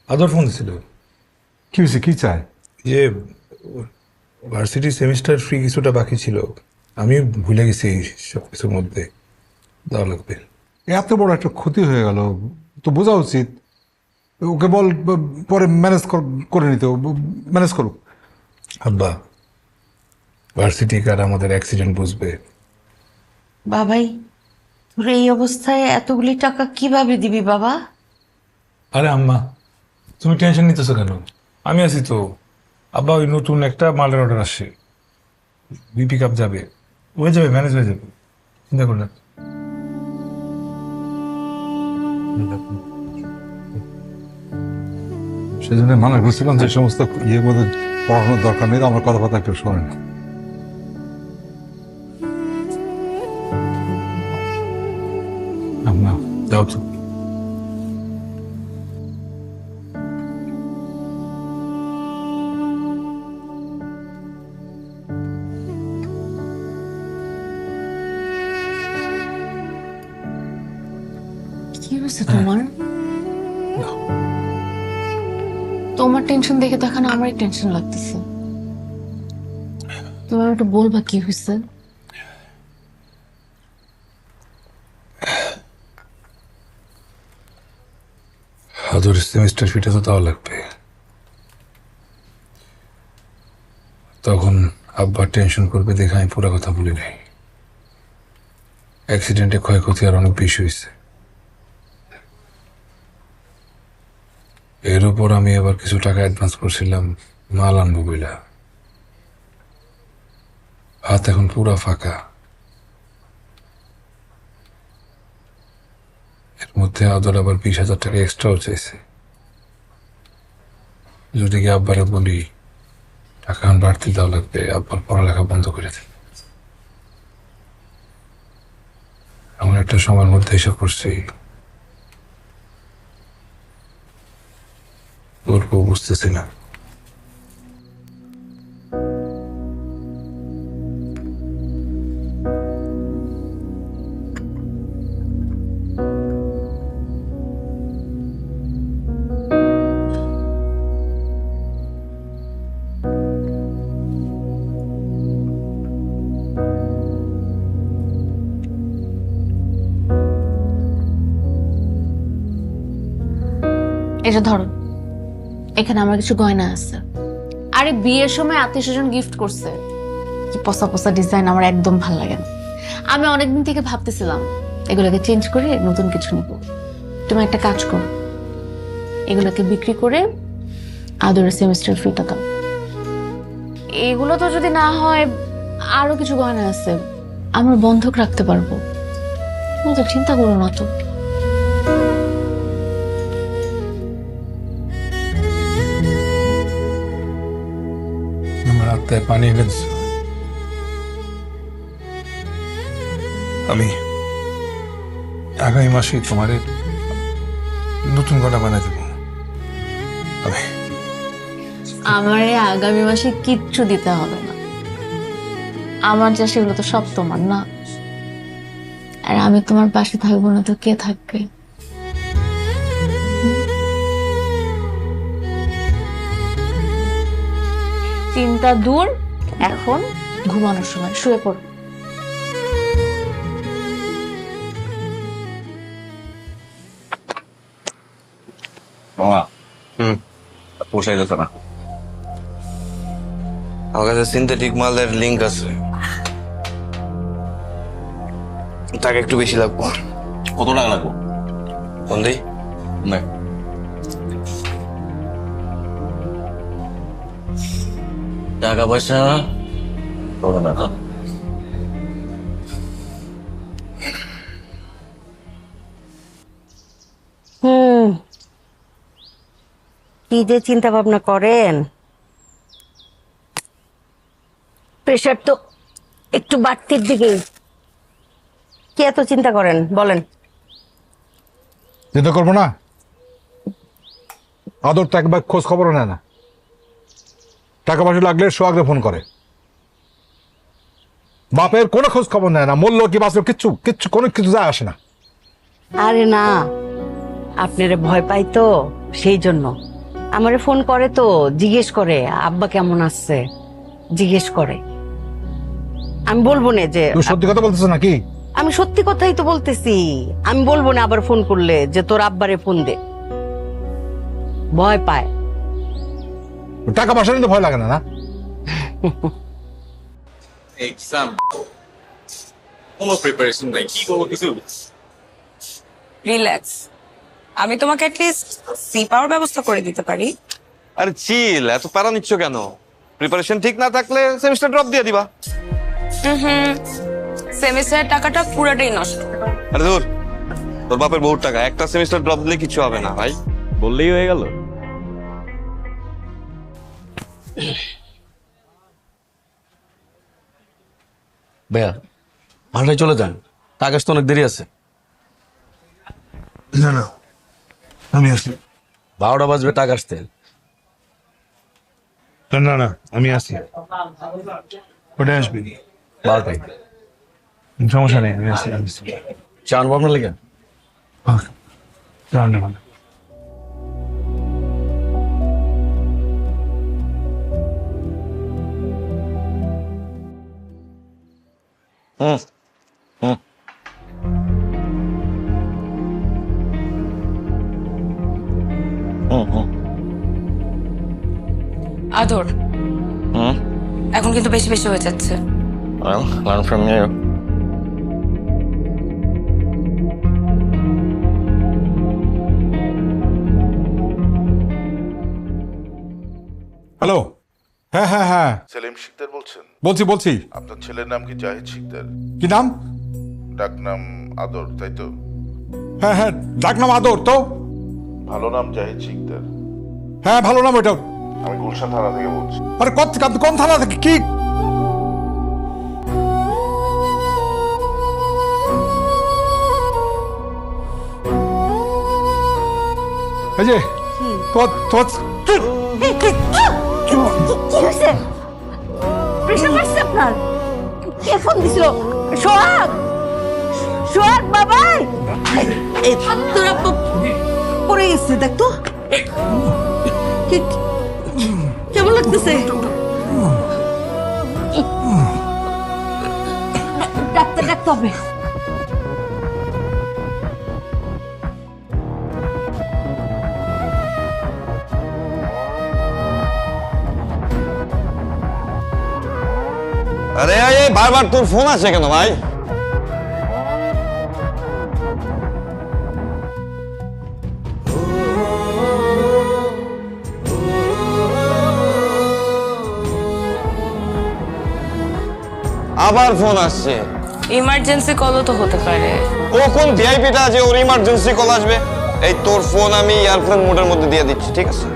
আদর ফোন ছিল। কি হয়েছে? কি চায়? যে ভার্সিটি সেমিস্টার ফ্রি কিছুটা বাকি ছিল, আমি ভুলে গেছি সব কিছুর মধ্যে দেওয়া লাগবে। এত বড় একটা ক্ষতি হয়ে গেল, তো বোঝা উচিত। ওকে বল পরে ম্যানেজ করে নিতে, ম্যানেজ করুক। আব্বা, ভার্সিটি কার আমাদের অ্যাক্সিডেন্ট বুঝবে। বাবাই, তোর এই অবস্থায় এতগুলি টাকা কিভাবে দিবি বাবা? আরে আম্মা, তুমি টেনশন নিতেছো কেন? আমি আছি তো। আব্বা, ওই নতুন একটা মালের অর্ডার আসছে, বিপি কাপ যাবে, হয়ে যাবে, ম্যানেজ হয়ে যাবে, চিন্তা করো না। সেজন্য মানা করছিলাম যে সমস্ত ইয়ের মধ্যে পড়ানোর দরকার নেই, আমার কথাবার্তা কেউ শোনে না। আম্মা যাও তো। কি হয়েছে তোমার? তোমার টেনশন দেখে তো এখন আমারই টেনশন লাগতেছে। তুমি একটু বলবা কি হয়েছে? আদর সেমিস্টার ফিটা তো দেওয়া লাগবে। তখন আব্বা টেনশন করবে দেখে আমি পুরো কথা বলি নাই। অ্যাক্সিডেন্টে ক্ষয়ক্ষতি আর অনেক বেশি হয়েছে। এর উপর আমি আবার কিছু টাকা অ্যাডভান্স করছিলাম মাল আনবো বইলা। হাত এখন পুরা ফাঁকা। এর মধ্যে আদর আবার 20,000 টাকা এক্সট্রাও চাইছে। যদি কি আব্বারে বলি টাকা বাড়তি দেওয়া লাগবে, আব্বার পড়ালেখা বন্ধ করে দেবে। এমন একটা সময়ের মধ্যে এসে পড়ছি, গল্প বুঝতেছি না। এটা ধরো, এখানে আমার কিছু গয়না আছে। আরে বিয়ের সময় আত্মীয় স্বজন গিফট করছে, কি পচা পচা ডিজাইন আমার একদম ভালো লাগে না। আমি অনেকদিন থেকে ভাবতেছিলাম এগুলোকে চেঞ্জ করে নতুন কিছু নিব। তুমি একটা কাজ করো, এগুলোকে বিক্রি করে আদরের সেমিস্টার ফিটা দাও। এগুলো তো যদি না হয় আরো কিছু গয়না আছে, আমরা বন্ধক রাখতে পারবো। তুমি তো চিন্তা করো না তো। আমার আত্মায় পানি এনে দিচ্ছ। আমি আগামী মাসে তোমার নতুন গয়না বানাই দেবো। আমারে আগামী মাসে কিচ্ছু দিতে হবে না, আমার যা সেগুলো তো সব তোমার না। আর আমি তোমার পাশে থাকবো না তো কে থাকবে? চিন্তা দূর, এখন ঘুমানোর সময়, শুয়ে পড়ো। মামা পোষাই যেত না। আমার কাছে সিনথেটিক মালের লিঙ্ক আছে, টাকা একটু বেশি লাগবো। কত টাকা লাগবো? কোন দিই না, টাকা পয়সা করো না। কি যে চিন্তা ভাবনা করেন, প্রেশার তো একটু বাড়তির দিকে। কি এত চিন্তা করেন বলেন? চিন্তা করবো না? আদর তো একবার খোঁজ খবরও নেয় না। টাকা পয়সা লাগলে সোহাগরে ফোন করে, বাপের কোনো খোঁজ খবর নেয় না। মূল্য কি বাঁচলো কিচ্ছু কিচ্ছু কোনো কিছু যায় আসে না। আরে না, আপনারে ভয় পাই তো সেই জন্য। আমারে ফোন করে তো, জিজ্ঞেস করে আব্বা কেমন আছে, জিজ্ঞেস করে। আমি বলবো না যে তুই সত্যি কথা বলতেছ নাকি? আমি সত্যি কথাই তো বলতেছি। আমি বলবো না আবার ফোন করলে যে তোর আব্বারে ফোন দে, ভয় পায়। টাকা পয়সা নিতে ভয় লাগে না? না এক্সাম কোনো প্রিপারেশন নাই, কি করবো কিছু। রিল্যাক্স, আমি তোমাকে অ্যাটলিস্ট সি পাওয়ার ব্যবস্থা করে দিতে পারি। আরে চিল, এত প্যারা নিচ্ছ কেন? প্রিপারেশন ঠিক না থাকলে সেমিস্টার ড্রপ দিয়ে দিবা। সেমিস্টারের টাকাটা পুরোটাই নষ্ট। আরে ধুর, তোর বাপের বহুত টাকা, একটা সেমিস্টার ড্রপ দিলে কিছু হবে না ভাই, বললেই হয়ে গেল। ভাইয়া ভাড়ায় চলে যান, টাকা তো অনেক দেরি আছে। না না, আমি আসি। 12টা বাজবে টাকা আসতে। না না, আমি আসি। ওটা আসবি? 12টায়। সমস্যা নেই, আমি আসি। চান ভাবনা লেগে আদর, এখন কিন্তু বেশি বেশি হয়ে যাচ্ছে। Well, learn from you. Hello, হ্যাঁ হ্যাঁ হ্যাঁ, সেলিম শিকদার বলছেন? বলছি বলছি। আপনার ছেলের নাম কি জাহিদ শিকদার? কি নাম? ডাক নাম আদর, তাই তো? হ্যাঁ হ্যাঁ, ডাক নাম আদর তো। ভালো নাম জাহিদ শিকদার। হ্যাঁ ভালো নাম ওইটা। আমি গুলশান থানা থেকে বলছি। আরে কোন থানা থেকে? কি এই যে কি হয়েছে? প্রেশার বাড়ছে আপনার? কে ফোন দিছিল? সোহাগ? সোহাগ বাবা, তোর আব্বা পড়ে গেছে, দেখ তো কেমন লাগতেছে? ডাক্তার ডাকতে হবে। আরে বারবার তোর ফোন আসে কেন ভাই? আবার ফোন আসছে। ইমার্জেন্সি কলও তো হতে পারে। ও কোন ভিআইপিটা আছে ওর ইমার্জেন্সি কল আসবে? এই তোর ফোন আমি এয়ারপ্লেন মোডের মধ্যে দিয়ে দিচ্ছি, ঠিক আছে?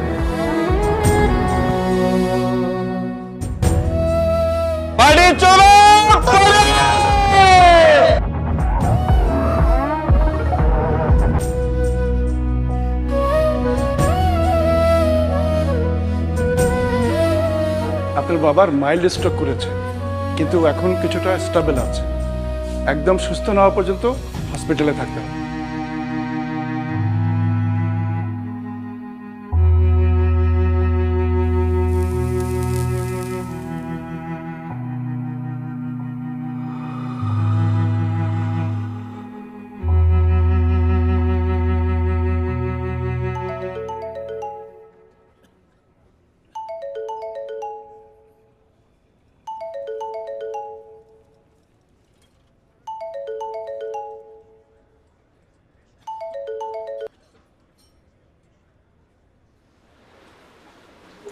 বাড়ি চলো। আপনার বাবার মাইল্ড স্ট্রোক করেছে, কিন্তু এখন কিছুটা স্টেবল আছে। একদম সুস্থ না হওয়া পর্যন্ত হসপিটালে থাকতে হবে।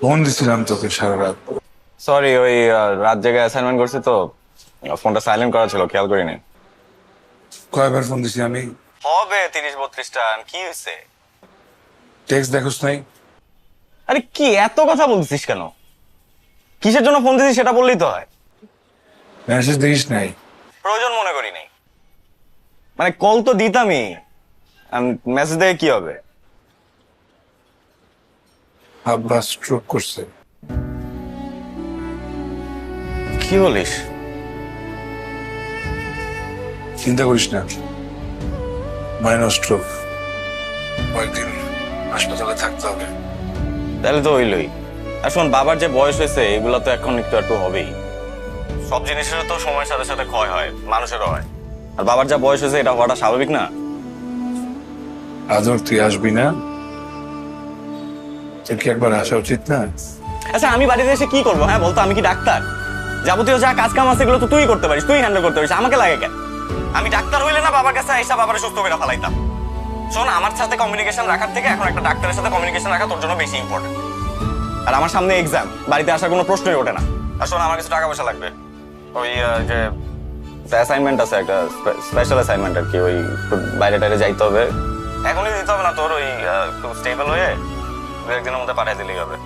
ফোন দিছিলাম তোকে সারা রাত। সরি, ওই রাত জেগে অ্যাসাইনমেন্ট করছি তো ফোনটা সাইলেন্ট করা ছিল, খেয়াল করিনি। কয়বার ফোন দিছি আমি? হবে 30-32টা। কি হয়েছে? টেক্সট দেখোস নাই? আরে কি এত কথা বলছিস কেন? কিসের জন্য ফোন দিছিস সেটা বললেই তো হয়। মেসেজ দেখিস নাই? প্রয়োজন মনে করি নাই। মানে কল তো দিতামই, মেসেজ দেখে কি হবে? আব্বা স্ট্রোক করছে। কি বলিস? চিন্তা করিস না, মাইনর স্ট্রোক, কয়েকদিন হাসপাতালে থাকতে হবে। তাহলে তো হইলই। আর শোন, বাবার যে বয়স হয়েছে এগুলো তো এখন একটু একটু হবেই। সব জিনিসের তো সময়ের সাথে সাথে ক্ষয় হয়, মানুষেরও হয়। আর বাবার যা বয়স হয়েছে এটা হওয়াটা স্বাভাবিক না? আদর, তুই আসবি না? তোর কি একবার আসা উচিত না? আচ্ছা, আমি বাড়িতে এসে কি করবো? হ্যাঁ বলতো, আমি কি ডাক্তার? যাবতীয় যা কাজ কাম আছে এগুলো তো তুই করতে পারিস, তুই হ্যান্ডেল করতে পারিস, আমাকে লাগে কেন? আমি ডাক্তার হইলে না বাবার কাছে এসে বাবার সুস্থ করে ফেলাইতাম। শোন, আমার সাথে কমিউনিকেশন রাখার থেকে এখন একটা ডাক্তারের সাথে কমিউনিকেশন রাখা তোর জন্য বেশি ইম্পর্টেন্ট। আর আমার সামনে এক্সাম, বাড়িতে আসার কোনো প্রশ্নই ওঠে না। আর শোন, আমার কিছু টাকা পয়সা লাগবে। ওই যে অ্যাসাইনমেন্ট আছে, একটা স্পেশাল অ্যাসাইনমেন্ট আর কি, ওই বাইরে টাইরে যাইতে হবে। এখনই দিতে হবে না, তোর ওই খুব স্টেবল হয়ে দু একদিনের মধ্যে পাঠিয়ে দিলেই হবে।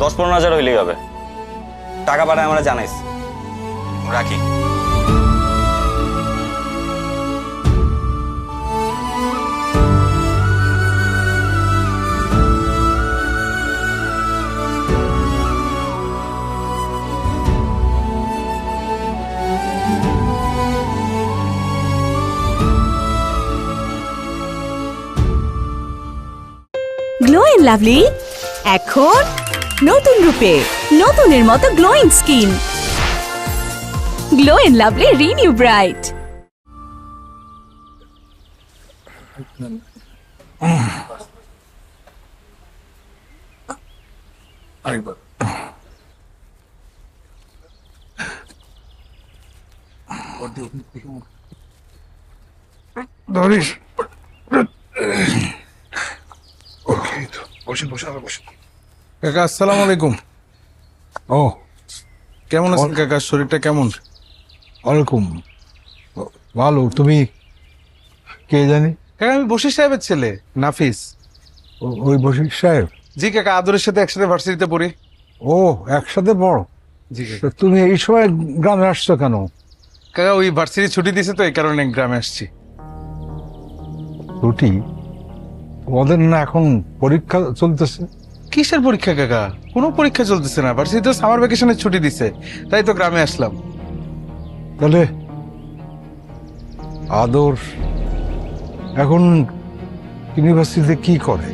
10-15 হাজার হইলেই হবে। টাকা পাঠায় আমরা জানাইস। রাখি। গ্লো এন্ড লাভলি এখন নতুন রূপে, নতুনের মতো glowing skin. Glow and lovely renew bright. আরেকবার। ধরিস। কাকা আসসালামু আলাইকুম। ও, কেমন আছেন কাকা? শরীরটা কেমন? ওয়ালাইকুম। ভালো। তুমি কে জানি? কাকা আমি বশির সাহেবের ছেলে, নাফিস। ওই বশির সাহেব? জি কাকা, আদরের সাথে একসাথে ভার্সিটিতে পড়ি। ও, একসাথে বড়। জি তো তুমি এই সময় গ্রামে আসছো কেন? কাকা ওই ভার্সিটি ছুটি দিছে তো এই কারণে গ্রামে আসছি। ছুটি? ওদের না এখন পরীক্ষা চলতেছে। কিসের পরীক্ষা কাকা? কোনো পরীক্ষা চলতেছে না, ভার্সিটি তো সামার ভ্যাকেশনের ছুটি দিছে, তাই তো গ্রামে আসলাম। তাহলে আদর এখন ইউনিভার্সিটিতে কি করে?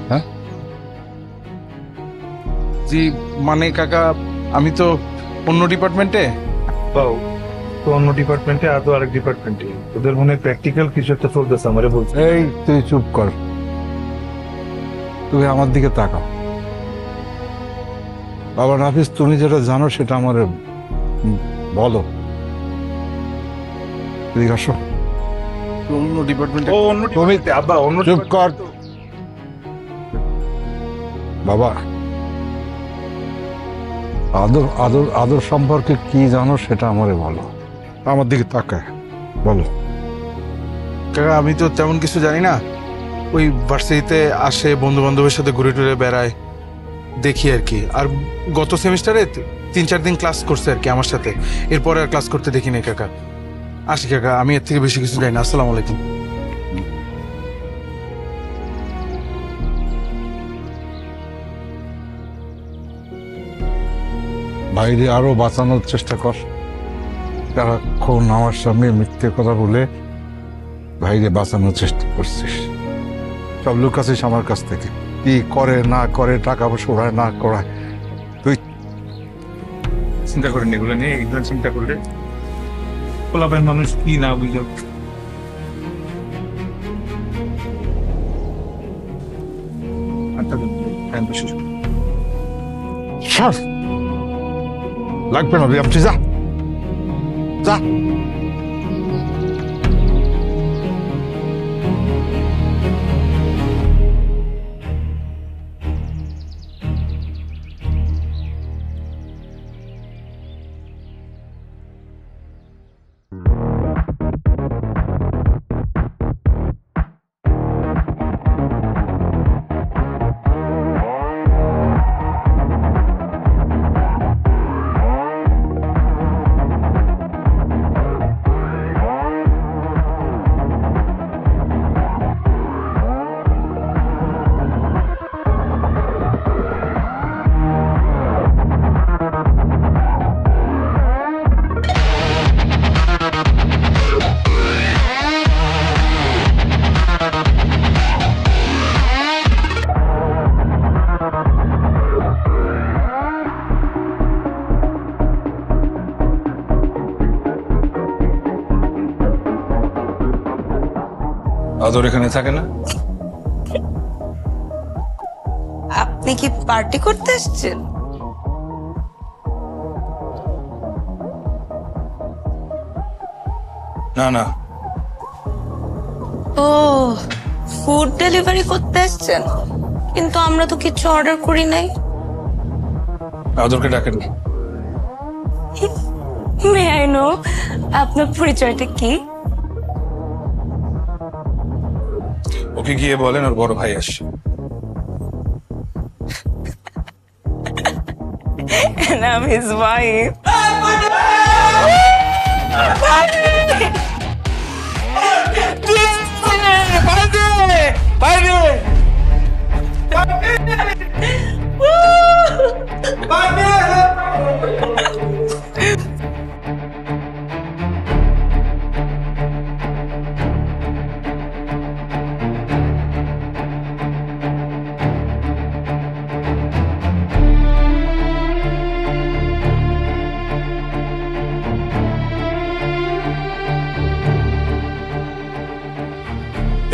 হ্যাঁ জি মানে কাকা আমি তো অন্য ডিপার্টমেন্টে। তো অন্য ডিপার্টমেন্টে, আদৌ আরেক ডিপার্টমেন্টে। ওদের মনে প্র্যাকটিক্যাল কিছু একটা চলতেছে, আমারে বলছে। এই তুই চুপ কর, তুমি আমার দিকে তাকাও। বাবা নাফিস, তুমি যেটা জানো সেটা আমার বলো। এদিকে আসো। অন্য ডিপার্টমেন্টে। তুমি আব্বা অন্য চুপ কর বাবা। আদর আদর আদর সম্পর্কে কি জানো সেটা আমারে বলো। আমার দিকে তাকায় বলো। কাকা আমি তো তেমন কিছু জানি না, ওই ভার্সিটিতে আসে, বন্ধু বান্ধবের সাথে ঘুরে টুরে বেড়ায়, দেখি আর কি। আর গত সেমিস্টারে 3-4 দিন ক্লাস করছে আর কি আমার সাথে, এরপরে আর ক্লাস করতে দেখি নাই কাকা। আসি কাকা, আমি এর থেকে বেশি কিছু জানি না। আসসালামু আলাইকুম। বাইরে আরো বাঁচানোর চেষ্টা কর। সারাক্ষণ আমার সঙ্গে মিথ্যে কথা বলে বাইরে বাঁচানোর চেষ্টা করছিস। সব লোক আছিস আমার কাছ থেকে, কি করে না করে, টাকা পয়সা ওড়ায় না করায়। তুই চিন্তা করেন এগুলো নিয়ে, এগুলো চিন্তা করলে পোলাপের মানুষ কি না বুঝে। লাগবে না, আপনি যা যা। আদর এখানে থাকে না? আপনি কি পার্টি করতে এসেছেন? না না, ও ফুড ডেলিভারি করতে এসেছেন, কিন্তু আমরা তো কিছু অর্ডার করি নাই। আদরকে ডাকেন। মে আই নো আপনার পরিচয়টা কি? ওকে গিয়ে বলেন ওর বড় ভাই আসছে। And I'm his wife.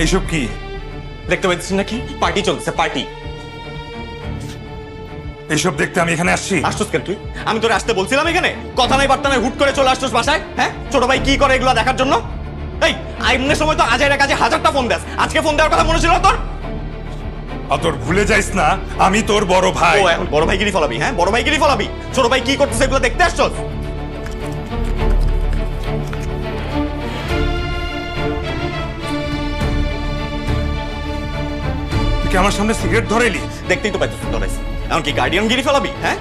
এইসব কি দেখতে পাচ্ছিস নাকি? পার্টি চলছে, পার্টি। এইসব দেখতে আমি এখানে আসছি? আসছিস কেন তুই? আমি তোর আসতে বলছিলাম এখানে? কথা নাই বার্তা নাই, হুট করে চলে আসছিস বাসায়। হ্যাঁ, ছোট ভাই কি করে এগুলো দেখার জন্য? এই আইনের সময় তো আজাইরা কাজে হাজারটা ফোন দেস, আজকে ফোন দেওয়ার কথা মনে ছিল তোর? আদর ভুলে যাইস না আমি তোর বড় ভাই। ও এখন বড় ভাইগিরি ফলাবি? হ্যাঁ, বড় ভাইগিরি ফলাবি? ছোট ভাই কি করতেছে এগুলো দেখতে আসছস? তুই আমার সামনে সিগারেট ধরেলি? দেখতেই তো পাইছিস ধরেছি। এখন কি গার্ডিয়ান গিরি ফলাবি? হ্যাঁ,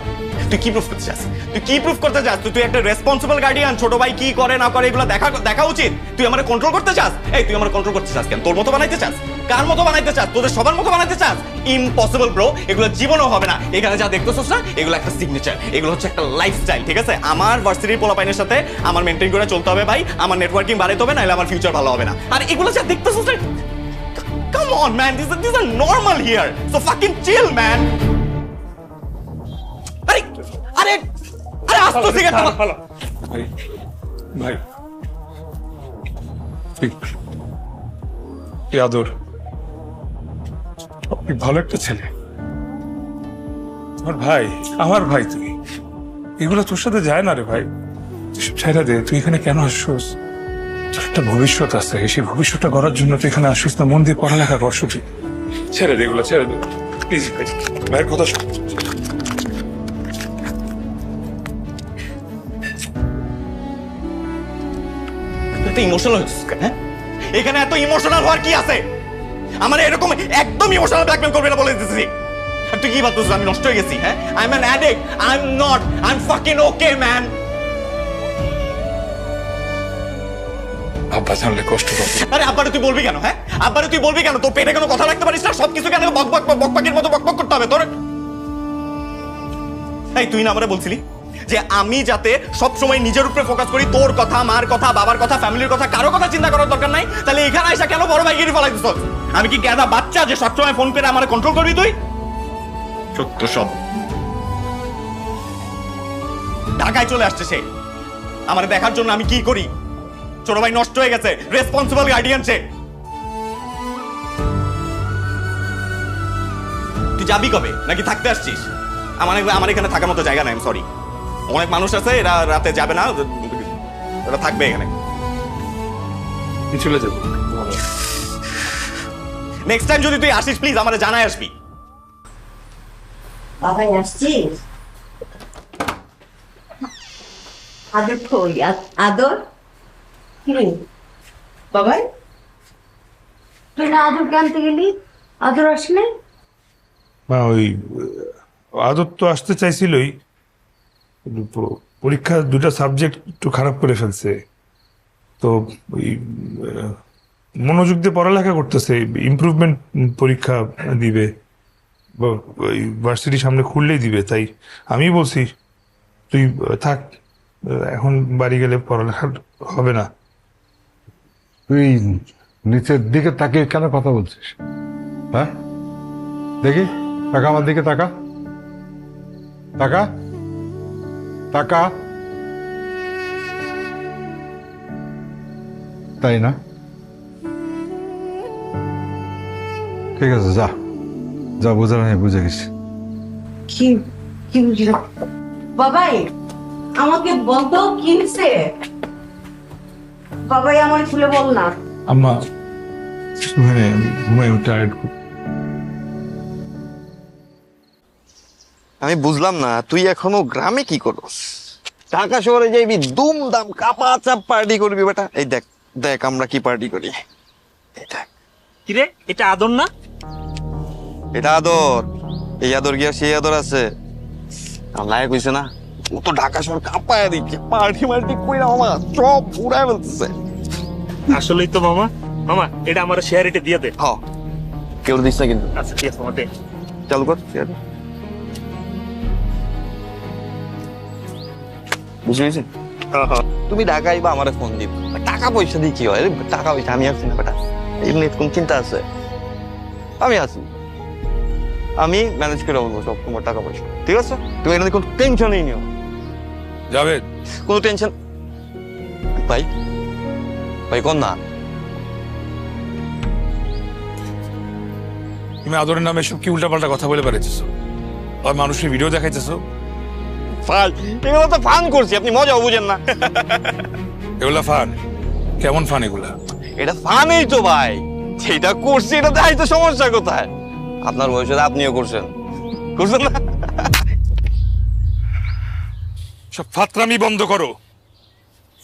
তুই কি প্রুফ করতে চাস? তুই কি প্রুফ করতে চাস? তুই একটা রেসপন্সিবল গার্ডিয়ান, ছোট ভাই কি করে না করে এগুলো দেখা উচিত। তুই আমার কন্ট্রোল করতে চাস? এই তুই আমার কন্ট্রোল করতে চাস কেন? তোর মতো বানাইতে চাস? কার মতো বানাইতে চাস? তোদের সবার মতো বানাইতে চাস? ইম্পসিবল ব্রো, এগুলো জীবনও হবে না। এখানে যা দেখতেছস না, এগুলো একটা সিগনেচার, এগুলো হচ্ছে একটা লাইফস্টাইল, ঠিক আছে? আমার ভার্সিটির পোলাপাইনের সাথে আমার মেইনটেইন করে চলতে হবে ভাই, আমার নেটওয়ার্কিং বাড়াইতে হবে, নাহলে আমার ফিউচার ভালো হবে না। আর এগুলো যা দেখতেছস না, come on man, these are normal here, so fucking chill man. আরে আরে আরে আস্তে সিগারেট ভাই ভাই তুই আদর, তুই ভালো একটা ছেলে, আমার ভাই তুই। এগুলো তোর সাথে যায় না রে ভাই, ছেড়ে দে। তুই এখানে কেন আসছিস? তোর একটা ভবিষ্যৎ আছে, সেই ভবিষ্যৎটা করার জন্য তুই এখানে আসিস না। মন দিয়ে পড়ালেখা কর শুধু। ছেড়ে দে এগুলো, ছেড়ে দে প্লিজ ভাই, ভাইয়ের কথা শোন। এত ইমোশনাল হচ্ছিস কেন? হ্যাঁ, এখানে এত ইমোশনাল হওয়ার কি আছে? আমার এরকম একদম ইমোশনাল ব্ল্যাকমেল করবে না বলে দিতেছি। আর তুই কি ভাবছিস আমি নষ্ট হয়ে গেছি? হ্যাঁ, I am an addict, I am not, I am fucking okay man. আব্বা জানলে কষ্ট পাবে। আরে আব্বারে তুই বলবি কেন? হ্যাঁ, আব্বারে তুই বলবি কেন? তোর পেটে কোনো কথা রাখতে পারিস না? সবকিছু কেন বকবাকির মতো বকবক করতে হবে তোর? এই তুই না আমারে বলছিলি যে আমি যাতে সব সময় নিজের উপরে ফোকাস করি, তোর কথা, মার কথা, বাবার কথা, ফ্যামিলির কথা, কারো কথা চিন্তা করার দরকার নাই। তাহলে এখানে আইসা কেন বড় ভাইগিরি ফলাই দিছস? আমি কি গাদা বাচ্চা যে সবসময় ফোন করে আমারে কন্ট্রোল করবি তুই? সত্য সব ঢাকায় চলে আসছে সে আমারে দেখার জন্য। আমি কি করি? ছোট ভাই নষ্ট হয়ে গেছে, রেসপন্সিবল গার্ডিয়ান সে। তুই যাবি কবে? নাকি থাকতে আসছিস? আমার এখানে থাকার মতো জায়গা নাই, সরি। অনেক মানুষ আছে, এরা রাতে যাবে না, এরা থাকবে এখানে। চলে যাবো। নেক্সট টাইম যদি তুই আসিস প্লিজ আমারে জানাই আসবি। বাবাই আসছিস? আদর কই? আদর কি রে বাবাই? তুই না আদরকে আনতে গেলি, আদর আসলে? মা ওই আদর তো আসতে চাইছিলই, পরীক্ষা দুটা সাবজেক্ট একটু খারাপ করে ফেলছে, তো ওই মনোযোগ দিয়ে পড়ালেখা করতেছে। ইমপ্রুভমেন্ট পরীক্ষা দিবে, ওই ভার্সিটির সামনে খুললেই দিবে। তাই আমি বলছি তুই থাক, এখন বাড়ি গেলে পড়ালেখা হবে না। তুই নিচের দিকে তাকিয়ে কেন কথা বলছিস? হ্যাঁ, দেখি টাকা, আমার দিকে তাকা, টাকা টাকা। তাই না? ঠিক আছে, যা যা, বুঝার আমি বুঝে গেছি। কি কি বুঝলো বাবাই? আমাকে বলতো কি হয়েছে বাবাই, আমার খুলে বল না। আম্মা ঘুমাই টায়ার্ড। আমি বুঝলাম না তুই এখনো গ্রামে কি করস? ঢাকা শহরে যাইবি, দুমদাম কাপা চাপ পার্টি করবি বেটা। এই দেখ দেখ আমরা কি পার্টি করি। কিরে, এটা আদর না? এটা আদর? এই আদর গিয়া সেই আদর আছে? লায়ক হইছে না? ও তো ঢাকা শহর কাঁপায় দিচ্ছে, পার্টি মার্টি কইরা মামা সব পুরাই বলতেছে। আসলেই তো মামা। মামা এটা আমার শেয়ার রেটে দিয়ে দে। হ্যাঁ, কেউ দিস না কিন্তু। আচ্ছা ঠিক আছে মামা, দে। চালু কর শেয়ার। বুঝে গেছি? তুমি ঢাকাই বা আমার ফোন দিব, টাকা পয়সা দিয়ে কি হয়? টাকা পয়সা আমি আসছি না বেটা, এমনি কোন চিন্তা আছে? আমি আছি, আমি ম্যানেজ করে বলবো সব তোমার টাকা পয়সা, ঠিক আছে? তুমি এখানে কোনো টেনশনই নিও। যাবে কোনো টেনশন ভাই, ভাই কোন না। তুমি আদরের নামে সব কি উল্টাপাল্টা কথা বলে বেড়াইতেছো, আর মানুষের ভিডিও দেখাইতেছো। এগুলো তো ফান করছি, আপনি মজাও বুঝেন না। এগুলা ফান? কেমন ফান এগুলা? এটা ফানই তো ভাই, যেটা করছি এটা দেখাই তো সমস্যা কোথায়? আপনার বয়সে আপনিও করছেন, করছেন না? সব ফাতরামি বন্ধ করো।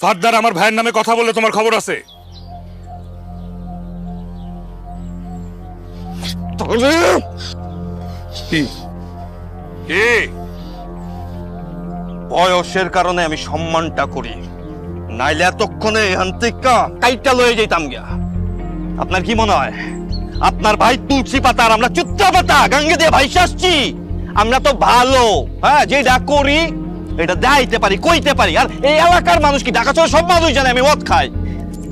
ফারদার আমার ভাইয়ের নামে কথা বললে তোমার খবর আছে। কি বয়সের কারণে আমি সম্মানটা করি, নাইলে এতক্ষণে এখান থেকে কাইটা লয়ে যেতাম গিয়া। আপনার কি মনে হয় আপনার ভাই তুলসী পাতা আর আমরা চুত্তা পাতা গঙ্গে দিয়ে ভাইসে আসছি? আমরা তো ভালো, হ্যাঁ, যেটা করি এটা দেখাইতে পারি, কইতে পারি। আর এই এলাকার মানুষ কি, ঢাকা শহর সব মানুষ জানে আমি মদ খাই।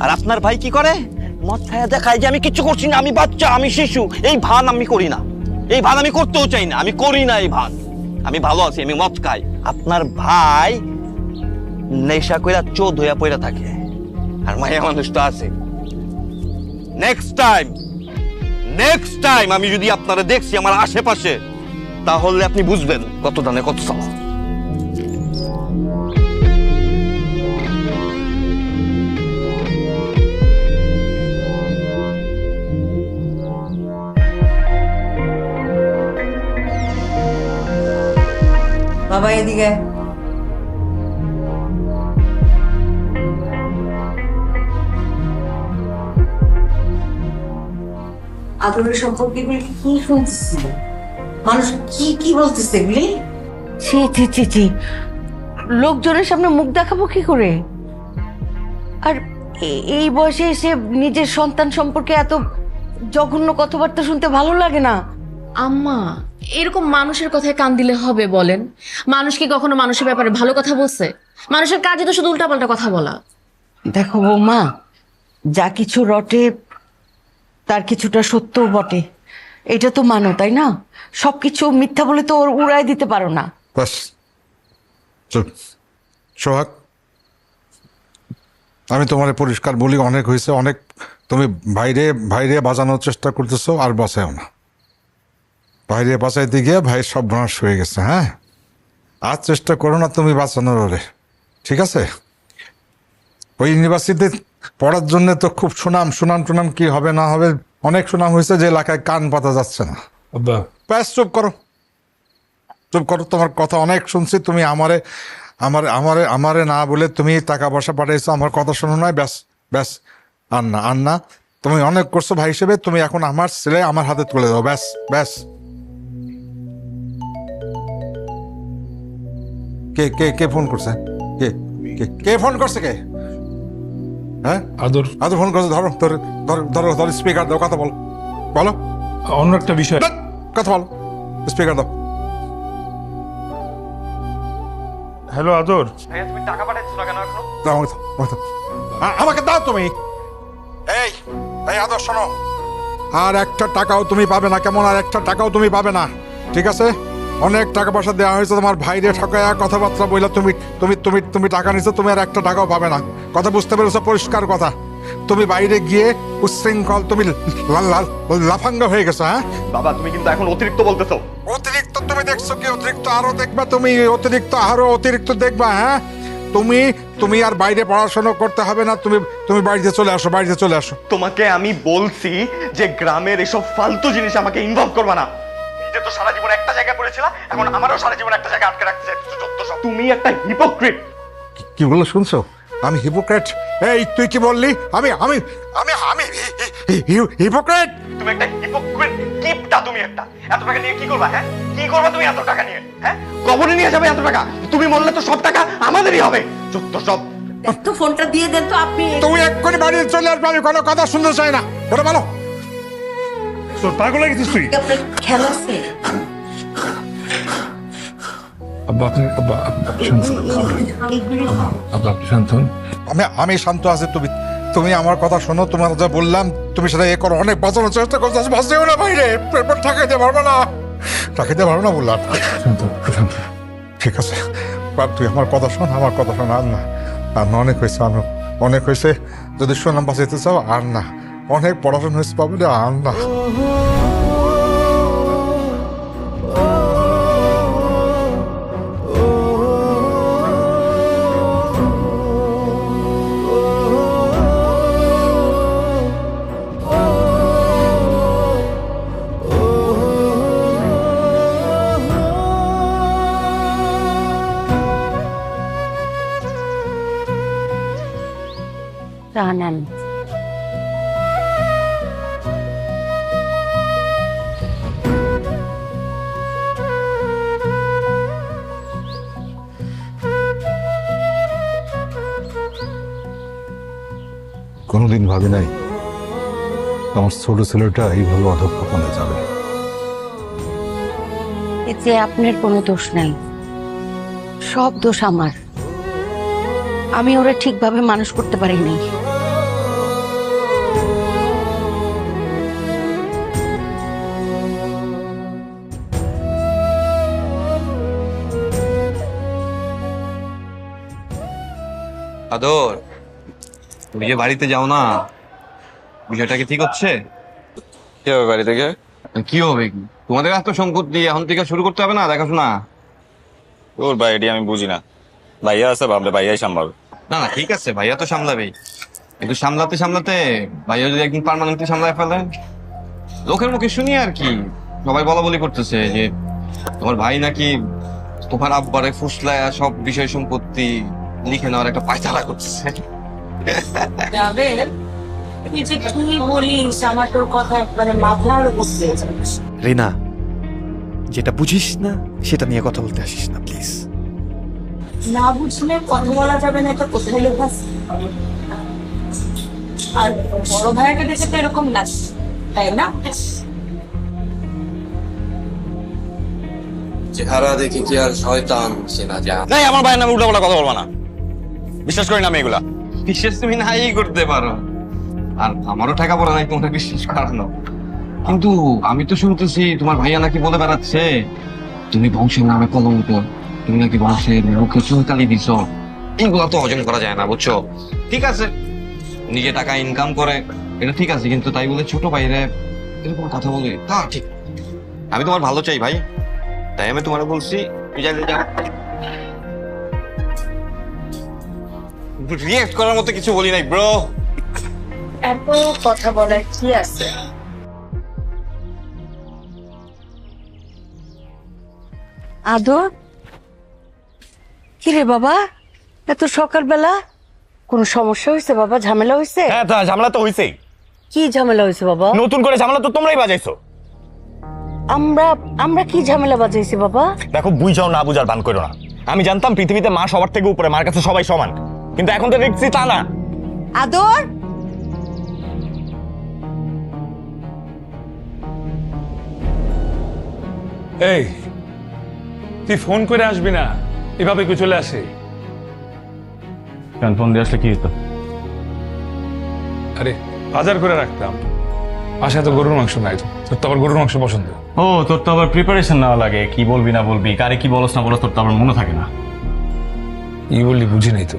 আর আপনার ভাই কি করে? মদ খায় দেখায় যে আমি কিচ্ছু করছি না, আমি বাচ্চা, আমি শিশু। এই ভান আমি করি না, এই ভান আমি করতেও চাই না, আমি করি না এই ভান। আমি ভালো আছি, আমি মদ খাই। আপনার ভাই নেশা কইরা চোদ হইয়া পইরা থাকে, আর মায়া মানুষ তো আছে। নেক্সট টাইম আমি যদি আপনারা দেখছি আমার আশেপাশে, তাহলে আপনি বুঝবেন কত দানে কত চালা। বাবা এদিকে। আদরের সম্পর্কে কি শুনতেছি? মানুষ কি কি বলতেছে এগুলি? ছি ছি ছি ছি, লোকজনের সামনে মুখ দেখাবো কি করে? আর এই বয়সে এসে নিজের সন্তান সম্পর্কে এত জঘন্য কথাবার্তা শুনতে ভালো লাগে না। আম্মা, এরকম মানুষের কথায় কান দিলে হবে বলেন? মানুষ কি কখনো মানুষের ব্যাপারে ভালো কথা বলছে? মানুষের কাজে তো শুধু উল্টাপাল্টা কথা বলা। দেখো বৌমা, যা কিছু রটে তার কিছুটা সত্যও বটে, এটা তো মানো, তাই না? সবকিছু মিথ্যা বলে তো ওর উড়াই দিতে পারো না। বাস চুপ। সোহাগ, আমি তোমার পরিষ্কার বলি, অনেক হয়েছে, অনেক। তুমি ভাইরে বাঁচানোর চেষ্টা করতেছো, আর বাঁচাও না। ভাইরে বাঁচাইতে গিয়ে ভাই সব নাশ হয়ে গেছে। হ্যাঁ, আর চেষ্টা করো না তুমি বাঁচানোর ওরে, ঠিক আছে? ওই ইউনিভার্সিটিতে পড়ার জন্য তো খুব সুনাম কি হবে না হবে, অনেক সুনাম হয়েছে, যে এলাকায় কান পাতা যাচ্ছে না। ব্যাস চুপ করো, তোমার কথা অনেক শুনছি। তুমি আমারে না বলে তুমি টাকা পয়সা পাঠাইছো, আমার কথা শোনো না। ব্যাস আর না, তুমি অনেক করছো ভাই হিসেবে। তুমি এখন আমার ছেলে আমার হাতে তুলে দাও, ব্যাস। কে ফোন করছে? কে ফোন করছে? কে? হ্যাঁ, আদর ফোন করছে। ধরো স্পিকার দাও, কথা বলো। অন্য একটা বিষয়, কথা বলো, স্পিকার দাও। হ্যালো আদর। তুমি টাকা পাঠাচ্ছ না কেন এখনো? দাও আমাকে দাও তুমি। এই আদর শোনো, আর একটা টাকাও তুমি পাবে না, কেমন? আর একটা টাকাও তুমি পাবে না, ঠিক আছে? অনেক টাকা পয়সা দেওয়া হয়েছে তোমার ভাইরে ঠকায়া, কথাবার্তা বললা, তুমি টাকা নিছো, তুমি আর একটা টাকাও পাবে না। কথা বুঝতে পেরেছো? পরিষ্কার কথা। তুমি বাইরে গিয়ে উচ্ছৃঙ্খল, তুমি লাফাঙ্গা হয়ে গেছো। হ্যাঁ বাবা, তুমি কিন্তু এখন অতিরিক্ত বলতেছো। অতিরিক্ত তুমি দেখছো কি? অতিরিক্ত আরো দেখবা তুমি, অতিরিক্ত আরো অতিরিক্ত দেখবা। হ্যাঁ তুমি আর বাইরে পড়াশোনা করতে হবে না, তুমি বাড়িতে চলে আসো, বাড়িতে চলে আসো। তোমাকে আমি বলছি যে গ্রামের এসব ফালতু জিনিস আমাকে ইনভলভ করবা না। নিজে তো সারা জীবন একটা জায়গায় পড়েছিলা, এখন আমারও সারা জীবন একটা জায়গায় আটকে রাখতে চাইছো। তুমি একটা হিপোক্রিট। কি বললো শুনছো? আমি হিপোক্রেট? এই তুই কি বললি? আমি আমি আমি আমি হিপোক্রেট? তুমি একটা হিপোক্রিট, কিপটা তুমি একটা। এত টাকা নিয়ে কি করবা? হ্যাঁ, কি করবা তুমি এত টাকা নিয়ে? হ্যাঁ, কবরে নিয়ে যাবে এত টাকা? তুমি মরলে তো সব টাকা আমাদেরই হবে। যত সব। তো ফোনটা দিয়ে দেন তো আপনি। তুমি এক্ষুনি বাড়ি চলে আসবে, আমি কোনো কথা শুনতে চাই না। ওটা বলো। তোর পাগল হয়ে গেছিস তুই? আপনার খেলা আছে? আব্বা আপনি শান্ত হন। আব্বা আপনি শান্ত হন। আমি শান্ত আছি। তুমি আমার কথা শোনো, তোমার যা বললাম তুমি সেটা এ করো। অনেক বাঁচানোর চেষ্টা করছো, বাঁচতেও না বাইরে, ঠাকাইতে পারবো না, ঠাকাইতে পারবো না বললাম। ঠিক আছে বাপ, তুই আমার কথা শোন, আমার কথা শোন। আর না, আর না, অনেক হয়েছে, অনেক হয়েছে। যদি শোনাম বাঁচাইতে চাও, আর না, অনেক পড়াশোনা হয়েছে পাবো, আর না। জানেন কোনোদিন ভাবি নাই আমার ছোট ছেলেটা এইভাবে অধঃপতনে যাবে। এতে আপনার কোনো দোষ নাই, সব দোষ আমার। আমি ওরা ঠিকভাবে মানুষ করতে পারিনি। আদর, তুমি যে বাড়িতে যাও না, বিষয়টা কি ঠিক হচ্ছে? কি হবে বাড়ি থেকে? কি হবে কি? তোমাদের এত সম্পত্তি, এখন থেকে শুরু করতে হবে না দেখাশোনা? ওর বাইরে আমি বুঝি না, ভাইয়া আছে, ভাবলে ভাইয়াই সামলাবে। না না ঠিক আছে, ভাইয়া তো সামলাবেই, কিন্তু সামলাতে সামলাতে ভাইয়া যদি একদিন পার্মানেন্টলি সামলায় ফেলে, লোকের মুখে শুনি আর কি, সবাই বলা বলি করতেছে যে তোমার ভাই নাকি তোমার আব্বারে ফুসলায় সব বিষয় সম্পত্তি লিখে নেওয়ার একটা পায়তারা করতেছে। কি বলিস, আমার তোর কথা একবারে মাথার উপর দিয়ে যাচ্ছে। রিনা, যেটা বুঝিস না সেটা নিয়ে কথা বলতে আসিস না প্লিজ। না বুঝলে কথা বলা যাবে না, এটা কোথায় লেখা আছে? আর বড় ভাইয়াকে দেখে তো এরকম লাগছে, তাই না? চেহারা দেখি কি আর শয়তান চেনা যায়? নাই, আমার ভাইয়ের নামে উল্টাপাল্টা কথা বলবা না, বিশ্বাস করি না আমি এগুলা। বিশ্বাস তুমি নাই করতে পারো, আর আমারও টাকা পড়া নাই তোমরা বিশ্বাস করানো। কিন্তু আমি তো শুনতেছি তোমার ভাইয়া নাকি বলে বেড়াচ্ছে তুমি বংশের নামে কলঙ্ক, তুমি নাকি বংশের মুখে চুনকালি দিছ। এগুলো তো হজম করা যায় না, বুঝছো? ঠিক আছে, নিজে টাকা ইনকাম করে এটা ঠিক আছে, কিন্তু তাই বলে ছোট ভাইরে এরকম কথা বলে তা ঠিক। আমি তোমার ভালো চাই ভাই, তাই আমি তোমার বলছি রিয়েক্ট করার মতো কিছু বলি নাই ব্রো। এত কথা বলার কি আছে? আদর, কিরে বাবা, এত সকালবেলা কোনো সমস্যা হয়েছে বাবা? ঝামেলা হয়েছে? হ্যাঁ, তা ঝামেলা তো হয়েছেই। কি ঝামেলা হয়েছে বাবা? নতুন করে ঝামেলা তো তোমরাই বাজাইছো। আমরা কি ঝামেলা বাজাইছি বাবা? দেখো, বুঝাও না বুঝার ভান করো না। আমি জানতাম পৃথিবীতে মা সবার থেকে উপরে, মার কাছে সবাই সমান, কিন্তু এখন তো দেখছি তা না। আদর, এই তুই ফোন করে আসবি না, এভাবে কেউ চলে আসে? কেন ফোন দিয়ে আসলে কি হতো? আরে বাজার করে রাখতাম, বাসায় তো গরুর মাংস নাই, তোর তো আবার গরুর মাংস পছন্দ। ও, তোর তো আবার প্রিপারেশন নেওয়া লাগে, কি বলবি না বলবি, কারে কি বলস না বলস তোর তো আবার মনে থাকে না। কি বললি বুঝি নাই তো।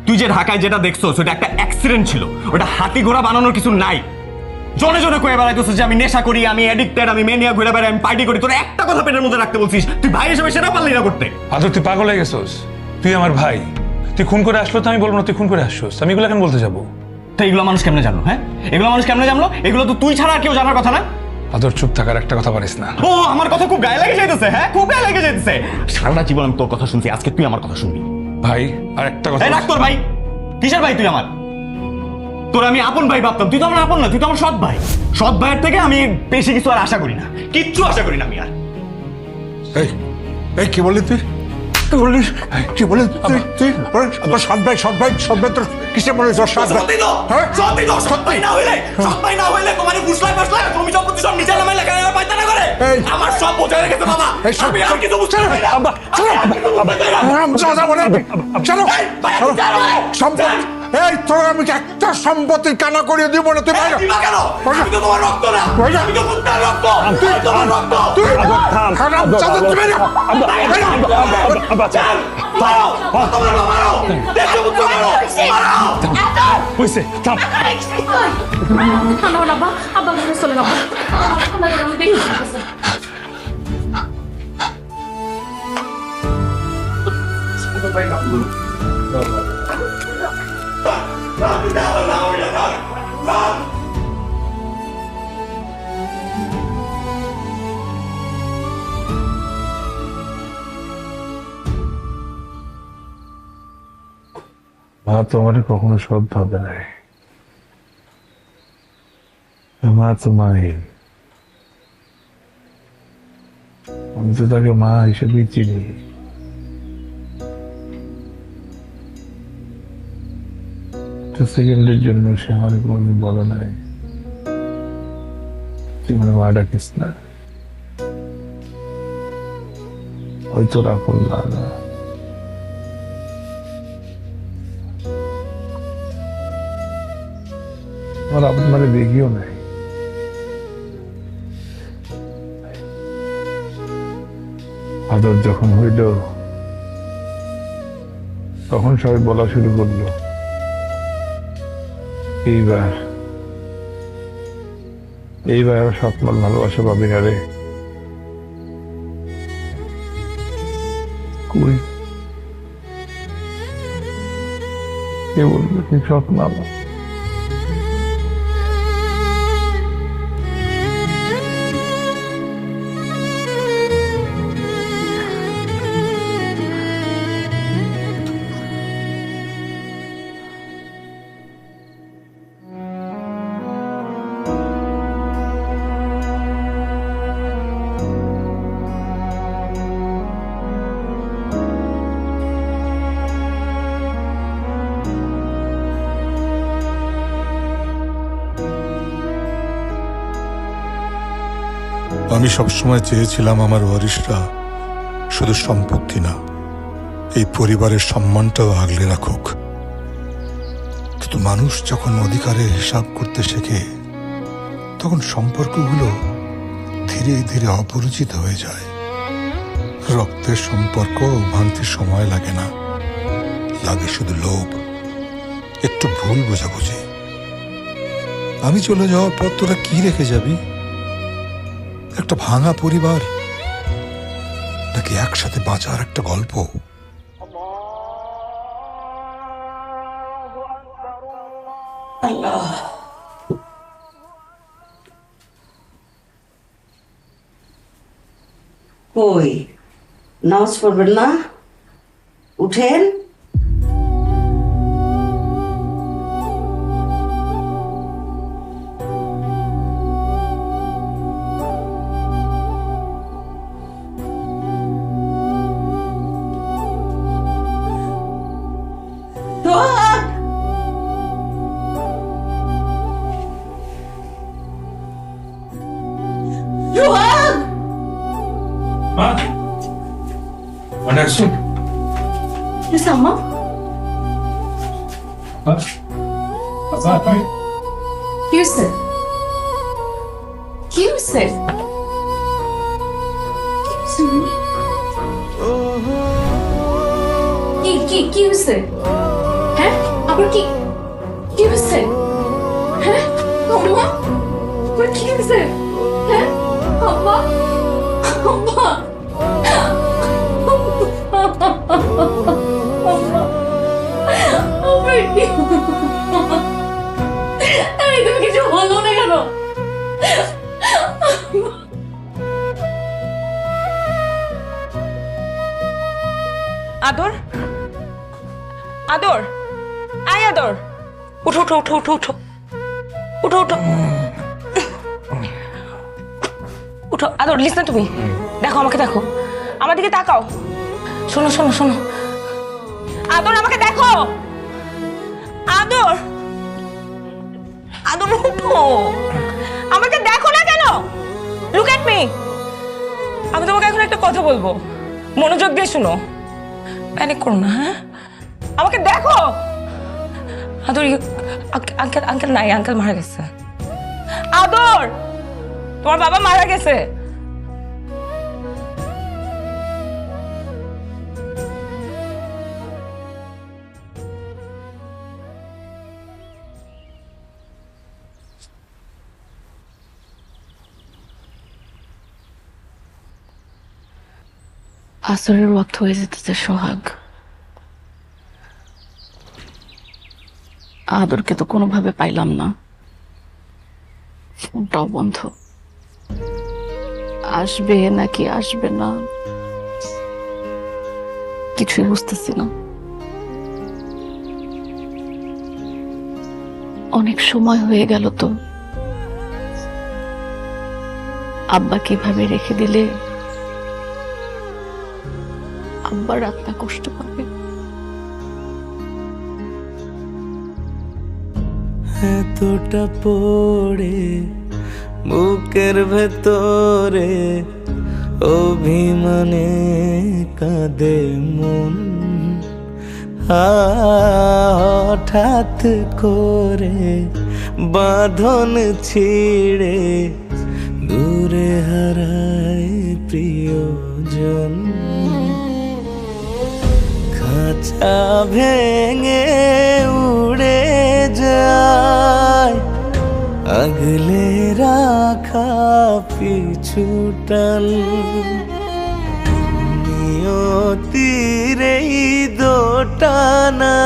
তুই যে ঢাকায় যেটা দেখছো সেটা একটা অ্যাক্সিডেন্ট ছিল, ওটা হাতি ঘোড়া বানানোর কিছু নাই। জনে জনে কয়ে বেড়াইতেছিস যে আমি নেশা করি, আমি অ্যাডিক্টেড, আমি মেনিয়া ঘুরে বেড়াই, আমি পার্টি করি। তোর একটা কথা পেটের মধ্যে রাখতে বলছিস, তুই ভাই হিসেবে সেটা পারলি না করতে। আদর তুই পাগল হয়ে গেছোস, তুই আমার ভাই, তুই খুন করে আসলো তো আমি বলবো না তুই খুন করে আসছোস, আমি এগুলো কেন বলতে যাবো? তো এগুলো মানুষ কেমনে জানলো? হ্যাঁ, এগুলো মানুষ কেমনে জানলো? এগুলো তো তুই ছাড়া আর কেউ জানার কথা না। আদর চুপ থাকার একটা কথা পারিস না। ও আমার কথা খুব গায়ে লেগে যাইতেছে, হ্যাঁ খুব গায়ে লেগে যাইতেছে। সারাটা জীবন আমি তোর কথা শুনছি, আজকে তুই আমার কথা শুনবি। ভাই আর একটা কথা, রাখ তোর ভাই, কিসের ভাই তুই আমার? তোর আমি আপন ভাই ভাবতাম, তুই তো আমার আপন না, তুই তো আমার সৎ ভাই। সৎ ভাইয়ের থেকে আমি বেশি কিছু আর আশা করি না, কিচ্ছু আশা করি না আমি আর। এই কি বললি তুই? কি বলে তুই সৎ ভাই তোর কিসে মনে হয়? সৎ ভাই না হইলে তোমার বুঝলাই বসলাই তুমি সম্পত্তি সব নিচে নামাই লেখা আর পাইতানা করে আমার সব বোঝা রেখেছে বাবা। আমি আর কিছু বুঝতে পারি না। আব্বা চলো এই তোর আমি একটা সম্পত্তির কানা করিয়ে দিব না। তুই বাইরে কেন? আমি তো তোমার রক্ত না, আমি তো কুত্তার রক্ত, তুই তোমার রক্ত। তুই খারাপ চাঁদা তুমি না। মারো তোমার মারো, দেখো পুত্র মারো মারো। হইছে থাম। ঠান্ডা হন আব্বা, আব্বা ঘরে চলে যাবো। আমি দেখি মা তোমার কখনো সৎ ভাবে নাই, মা তো মাই, আমি তো তাকে মা হিসেবেই চিনি। সেকেন্ডের জন্য সে আমার কোনদিন বলে নাই তুই মানে মা ডাকিস না, হয়তো রাখুন না। আমার আপনারে দেখিও নাই, আদর যখন হইল তখন সবাই বলা শুরু করলো এইবার সৎমাল ভালোবাসা পাবি না রে। কই কে বলবে তুই সৎমাল? আমি সবসময় চেয়েছিলাম আমার ওয়ারিশরা শুধু সম্পত্তি না, এই পরিবারের সম্মানটাও আগলে রাখুক। কিন্তু মানুষ যখন অধিকারের হিসাব করতে শেখে তখন সম্পর্কগুলো ধীরে ধীরে অপরিচিত হয়ে যায়। রক্তের সম্পর্ক ভাঙতে সময় লাগে না, লাগে শুধু লোভ, একটু ভুল বোঝাবুঝি। আমি চলে যাওয়ার পর তোরা কি রেখে যাবি? একটা ভাঙা পরিবার নাকি একসাথে বাঁচার একটা গল্প? আল্লাহ, কই নামাজ পড়বেন না? উঠেন। কি হয়েছে? হ্যাঁ আবার কি কি হয়েছে? হ্যাঁ আম্মা আবার কি হয়েছে? হ্যাঁ আব্বা আব্বা তুমি কিছু বলো না কেন? আদর আদর আয় আদর উঠো উঠো উঠো উঠো উঠো উঠো উঠো উঠো আদর লিসন তুমি দেখো আমাকে দেখো আমার দিকে তাকাও শোনো শোনো শোনো আদর আমাকে দেখো আদর আদর উঠো আমাকে দেখো না কেন লুক এট মি আমি তোমাকে এখন একটা কথা বলবো মনোযোগ দিয়ে শোনো প্যানিক করো না হ্যাঁ আমাকে দেখো আদর আঙ্কেল আঙ্কেল নাই আঙ্কেল মারা গেছে আদর তোমার বাবা মারা গেছে আসরের ওয়াক্ত হয়ে যেতেছে সোহাগ আদরকে তো কোনোভাবে পাইলাম না ফোনটাও বন্ধ আসবে নাকি আসবে না কিছুই বুঝতেছি না অনেক সময় হয়ে গেল তো আব্বা কিভাবে রেখে দিলে আব্বার আত্মা কষ্ট পাবে এতটা পড়ে বুকের ভেতরে অভিমানে কাঁদে মন হঠাৎ করে বাঁধন ছিঁড়ে দূরে হারায় প্রিয়জন খাঁচা ভেঙে উড়ে যায় আগলে রাখা পিছুটান নিয়তির এই দোটানায়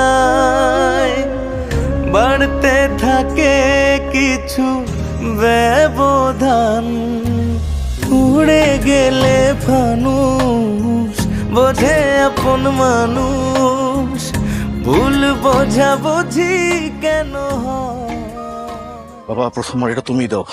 বাড়তে থাকে কিছু ব্যবধান উড়ে গেলে ফানুষ বোঝে আপন মানুষ ভুল বোঝা বুঝি কেন বাবা প্রথমবার এটা তুমি দাও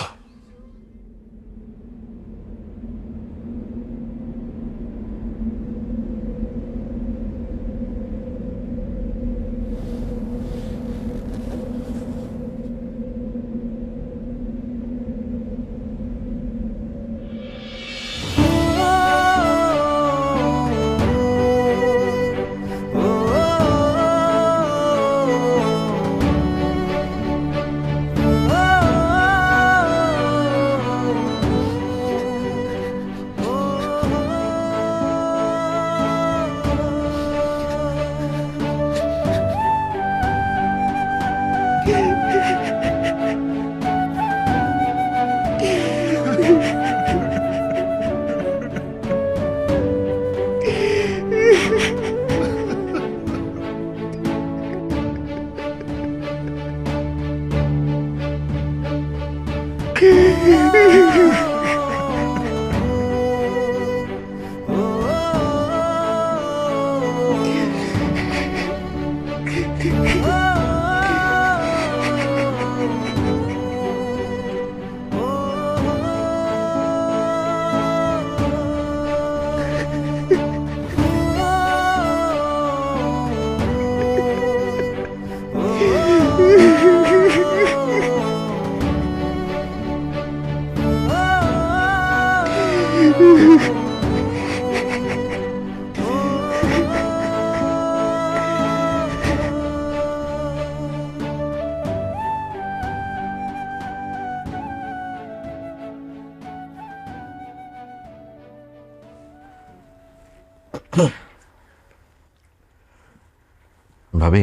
ভাবি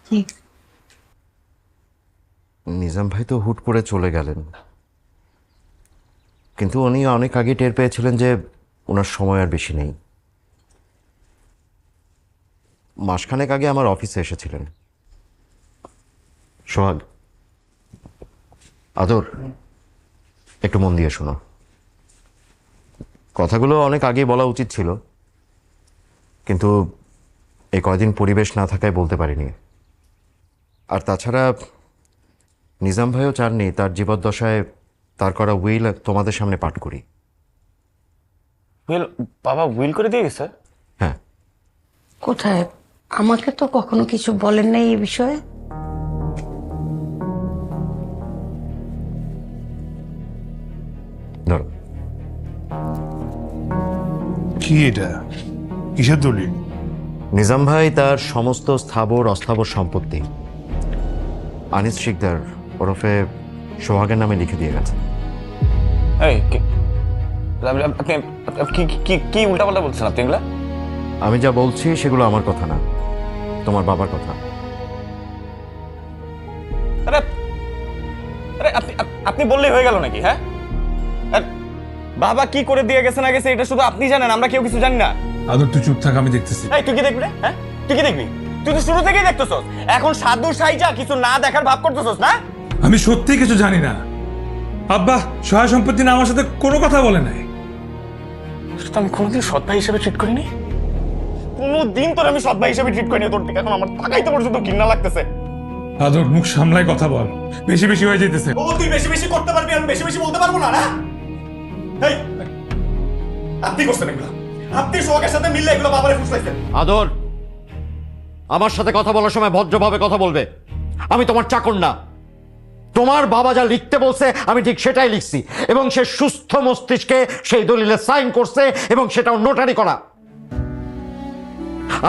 কি নিজাম ভাই তো হুট করে চলে গেলেন, কিন্তু উনি অনেক আগে টের পেয়েছিলেন যে ওনার সময় আর বেশি নেই। মাসখানেক আগে আমার অফিসে এসেছিলেন। সোহাগ, আদর, একটু মন দিয়ে শোনো। কথাগুলো অনেক আগেই বলা উচিত ছিল, কিন্তু এই কয়দিন পরিবেশ না থাকায় বলতে পারিনি। আর তাছাড়া নিজাম ভাইও চাননি তার জীবদ্দশায় তার করা উইল তোমাদের সামনে পাঠ করি। উইল? বাবা উইল করে দিয়ে গেছে? হ্যাঁ। কোথায়? আমাকে তো কখনো কিছু বলেন নাই এই বিষয়ে। ধরো। কি এটা? কিসের দলিল? নিজাম ভাই তার সমস্ত স্থাবর অস্থাবর সম্পত্তি আনিস শিকদার ওরফে সোহাগের নামে লিখে দিয়ে গেছে। কি উল্টাপাল্টা বলছেন আপনি এগুলা? আমি যা বলছি সেগুলো আমার কথা না, তোমার বাবার কথা। আপনি বললেই হয়ে গেল নাকি? হ্যাঁ, বাবা কি করে দিয়ে গেছে না গেছে এটা শুধু আপনি জানেন, আমরা কেউ কিছু জানি না। আদর তুই চুপ থাক, আমি দেখতেছি। তুই কি দেখবি? হ্যাঁ, তুই কি দেখবি? তুই তো শুরু থেকেই দেখতেছস, এখন সাধু সাইজা কিছু না দেখার ভাব করতেছস না? আমি সত্যি কিছু জানি না। আব্বা সহায় সম্পত্তি না আমার সাথে কোনো কথা বলে নাই। আমি কোনোদিন সৎ ভাই হিসেবে ট্রিট করিনি, কোনোদিন তোর আমি সৎ ভাই হিসেবে ট্রিট করিনি। তোর থেকে এখন আমার তাকাইতে পর্যন্ত ঘৃণা লাগতেছে। আদর মুখ সামলাই কথা বল, বেশি বেশি হয়ে যেতেছে। ও তুই বেশি বেশি করতে পারবি, আমি বেশি বেশি বলতে পারবো না? না, এই আপনি করছেন এগুলো, আপনি সোহাগের সাথে মিললে এগুলো বাবারে ফুসলাইছেন। আদর, আমার সাথে কথা বলার সময় ভদ্রভাবে কথা বলবে। আমি তোমার চাকর না। তোমার বাবা যা লিখতে বলছে আমি ঠিক সেটাই লিখছি, এবং সে সুস্থ মস্তিষ্কে সেই দলিলে সাইন করছে, এবং সেটাও নোটারি করা।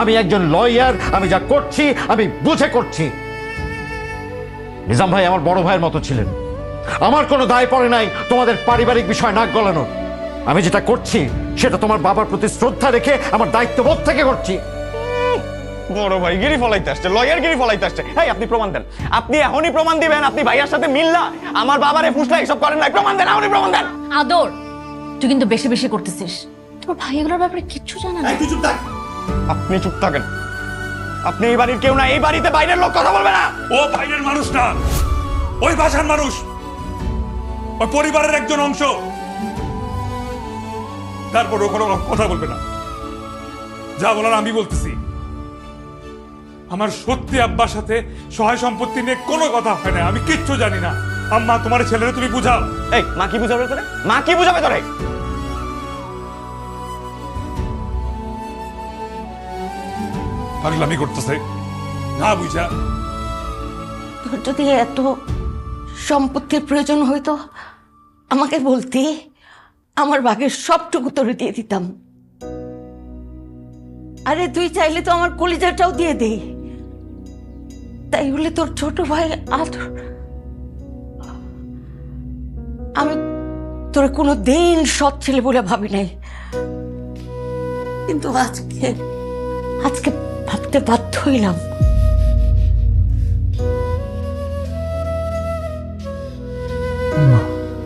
আমি একজন লয়ার, আমি যা করছি আমি বুঝে করছি। নিজাম ভাই আমার বড় ভাইয়ের মতো ছিলেন, আমার কোনো দায় পড়ে নাই তোমাদের পারিবারিক বিষয় নাক গলানোর। আমি যেটা করছি সেটা তোমার বাবার প্রতি শ্রদ্ধা রেখে আমার দায়িত্ববোধ থেকে করছি। বড় ভাই গিরি ফলাইতে আসছে, লয়ার গিরি ফলাইতে আসছে। এই আপনি প্রমাণ দেন, আপনি এখনই প্রমাণ দিবেন। আপনি ভাইয়ার সাথে মিললা আমার বাবারে ফুসলা এসব করেন না, প্রমাণ দেন, এখনই প্রমাণ দেন। আদর, তুই কিন্তু বেশি বেশি করতেছিস। তোর ভাই এগুলোর ব্যাপারে কিচ্ছু জানা না। তুই চুপ থাক, আপনি চুপ থাকেন। আপনি এই বাড়ির কেউ না, এই বাড়িতে বাইরের লোক কথা বলবে না। ও বাইরের মানুষ না, ওই ভাষার মানুষ, ওই পরিবারের একজন অংশ। তারপর ও কোনো কথা বলবে না। যা বলার আমি বলতেছি। আমার সত্যি আব্বার সাথে সহায় সম্পত্তি নিয়ে কোনো কথা হয় না, আমি কিচ্ছু জানি না। আম্মা তোমার ছেলেরে তুমি বুঝাও। এই মা কি বুঝাবে তোরে? মা কি বুঝাবে তোরে? পাগলামি করতেছে না বুঝা। তোর যদি এত সম্পত্তির প্রয়োজন হইতো আমাকে বলতি, আমার ভাগের সবটুকু তোরে দিয়ে দিতাম। আরে তুই চাইলে তো আমার কলিজাটাও দিয়ে দে। তাই বলে তোর ছোট ভাই আদর, আমি তোর কোনো দিন সৎ ছেলে বলে ভাবি নাই, কিন্তু আজকে ভাবতে বাধ্য হইলাম।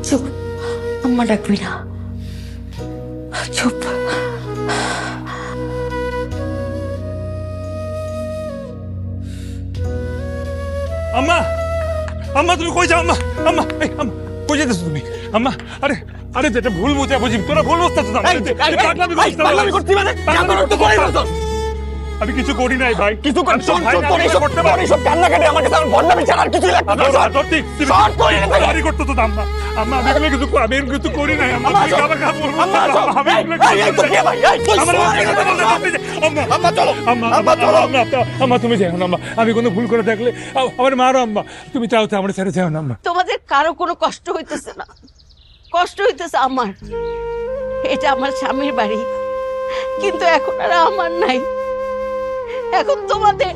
চুপ, আম্মা ডাকবি না, চুপ। আম্মা, আম্মা তুমি কই যাও? আম্মা, আম্মা, এই আম্মা কই যেতেছো তুমি? আম্মা, আরে আরে যেটা ভুল বুঝে বুঝি, তোরা ভুল বুঝতেছ না। পাগলামি করছি মানে তো করেই বলছো। আমি কিছু করি নাই ভাই, কিছু করতে পারি। সব কান্না কাটে আমার কাছে, আমার ভন্ডামি ছাড়া আর কিছুই লাগবে না। সরি করতে তো আম্মা, আম্মা আমি কিছু করি নাই। আম্মা তুমি কাবা কাবা বলবো। আম্মা তুমি যাও না। আম্মা আমি কোনো ভুল করে থাকলে আমার মারো। আম্মা তুমি চাও তো আমার ছেড়ে যাও না। আম্মা তোমাদের কারো কোনো কষ্ট হইতেছে না? কষ্ট হইতেছে আমার। এটা আমার স্বামীর বাড়ি, কিন্তু এখন আর আমার নাই, এখন তোমাদের।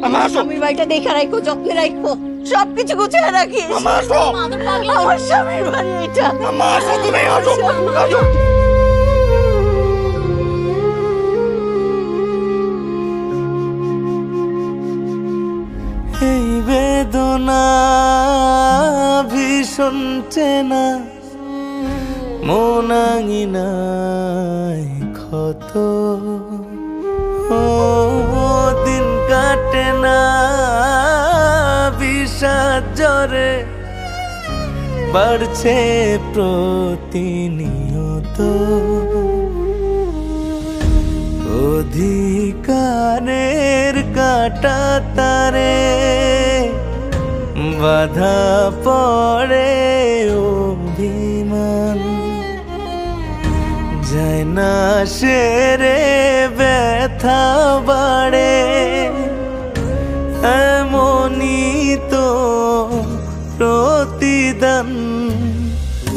আমার স্বামীর বাড়িটা দেখে রাখো, যত্নে রাখো, সবকিছু গুছিয়ে রাখিস। আমার স্বামীর বাড়ি এটা। এই বেদ না ভীষণ চেনা মনাঙিনায় ক্ষত ও দিন কাটে না বিষাদ জ্বরে বাড়ছে প্রতিনিয়ত অধিকারের কাটা তারে বাধা পড়ে অভিমান যায় না সেরে ব্যথা বাড়ে এমনই তো প্রতিদান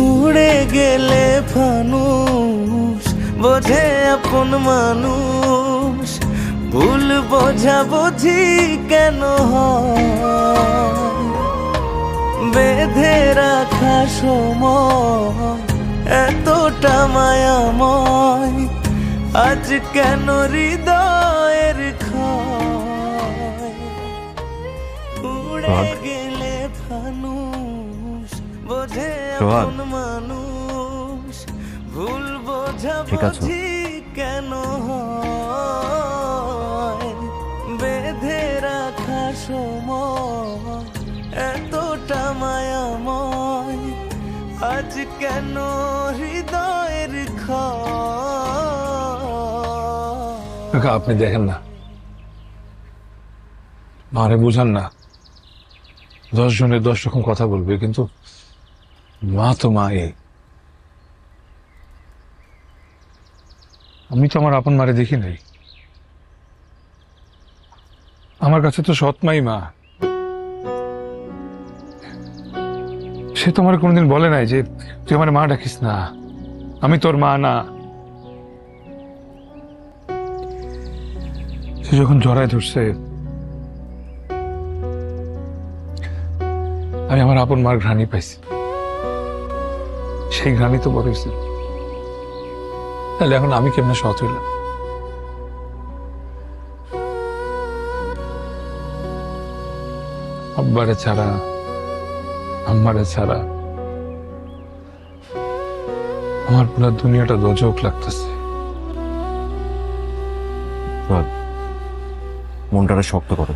উড়ে গেলে ফানুষ বোঝে আপন মানুষ ভুল বোঝাবুঝি কেন হয় বেঁধে রাখা সময় এতটা মায়াময় আজ কেন হৃদয়ের ক্ষয় উড়ে গেলে ফানুষ বোঝে আপন মানুষ ভুল বোঝাবুঝি কেন হয় বেঁধে রাখা সময় এতটা মায়াময় আজ কেন হৃদয়ের ক্ষয় আপনি দেখেন না, মারে বুঝান না। 10 জনের 10 রকম কথা বলবে, কিন্তু মা তো মা। আমি তো আমার আপন মারে দেখি নাই। আমার কাছে তো সৎ মাই মা। সে তো আমার কোনোদিন বলে নাই যে তুই আমার মা ডাকিস না, আমি তোর মা না। সে যখন জড়ায় ধরছে, আমি আমার আপন মার ঘ্রাণী পাইছি। সেই ঘ্রাণী তো বড় হয়েছে। তাহলে এখন আমি কেমনে সৎ হইলাম? আব্বারে ছাড়া, আম্মারে ছাড়া আমার পুরো দুনিয়াটা দোজক লাগতেছে। মনটারে শক্ত করো।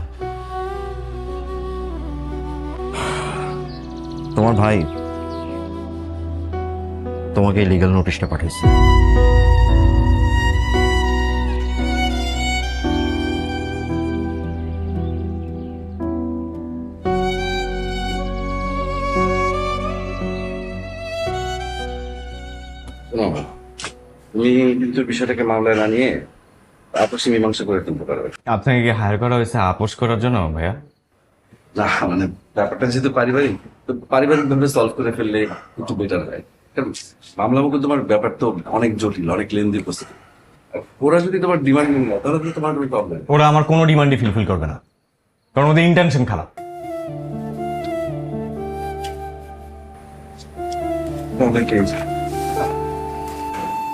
তোমার ভাই তোমাকে লিগ্যাল নোটিশটা পাঠিয়েছে। তুমি কিন্তু বিষয়টাকে মামলায় না নিয়ে আপসি মীমাংসা করে তুলতে পারবে। আপনাকে কি হায়ার করা হয়েছে আপোষ করার জন্য ভাইয়া? না মানে ব্যাপারটা যেহেতু পারিবারিক, তো পারিবারিক ভাবে সলভ করে ফেললে একটু বেটার হয়। কারণ মামলা মুখে তোমার ব্যাপার তো অনেক জটিল, অনেক লেন্দি প্রসেস। ওরা যদি তোমার ডিমান্ড নেয় তাহলে তো তোমার কোনো প্রবলেম। ওরা আমার কোনো ডিমান্ডই ফুলফিল করবে না, কারণ ওদের ইন্টেনশন খারাপ।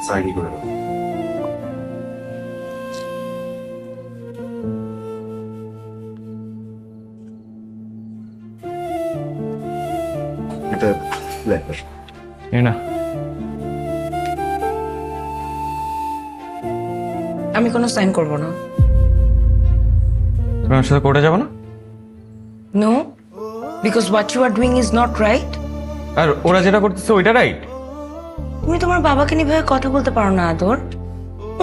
সাইন করে দাও। এটা লেখা না, আমি কোনো সাইন করব না। তুমি আমার সাথে কোর্টে যাবো না? No, because what you are doing is not right. আর ওরা যেটা করতেছে ওইটা রাইট। তুমি তোমার বাবাকে নিয়ে ভাবে কথা বলতে পারো না আদর।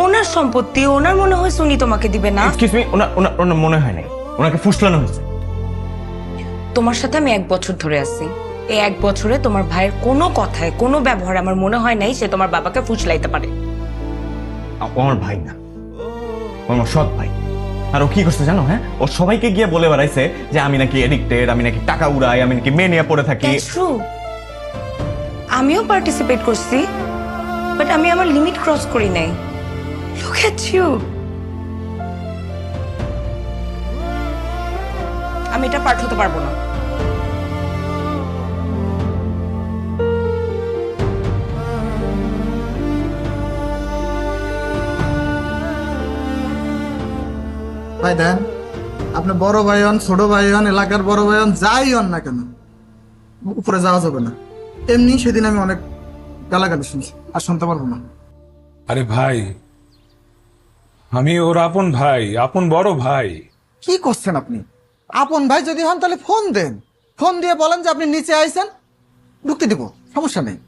ওনার সম্পত্তি, ওনার মনে হয় উনি তোমাকে দিবে না। এক্সকিউজ মি, ওনার মনে হয় নাই, ওনাকে ফুসলানো হয়েছে। তোমার সাথে আমি 1 বছর ধরে আছি। এই 1 বছরে তোমার ভাইয়ের কোনো কথায়, কোনো ব্যবহার আমার মনে হয় নাই সে তোমার বাবাকে ফুসলাইতে পারে। আমার ভাই না, আমার সৎ ভাই। আর ও কি করছে জানো? হ্যাঁ, ও সবাইকে গিয়ে বলে বেড়াইছে যে আমি নাকি এডিক্টেড, আমি নাকি টাকা উড়াই, আমি নাকি মেয়ে নিয়ে পড়ে থাকি। আমিও পার্টিসিপেট করছি, বাট আমি আমার লিমিট ক্রস করি নাই। Look at you. আমি এটা পার হতে পারবো না। Hi, Dan. আপনি বড় ভাই হন, ছোট ভাই হন, এলাকার বড় ভাই হন, যাই হন না কেন, উপরে যাওয়া যাবে না। এমনি সেদিন আমি অনেক গালাগালি শুনছি, আর শুনতে পারবো না। আরে ভাই, আমি ওর আপন ভাই, আপন বড় ভাই। কি করছেন আপনি? আপন ভাই যদি হন তাহলে ফোন দেন, ফোন দিয়ে বলেন যে আপনি নিচে আইছেন, ঢুকতে দিব, সমস্যা নেই।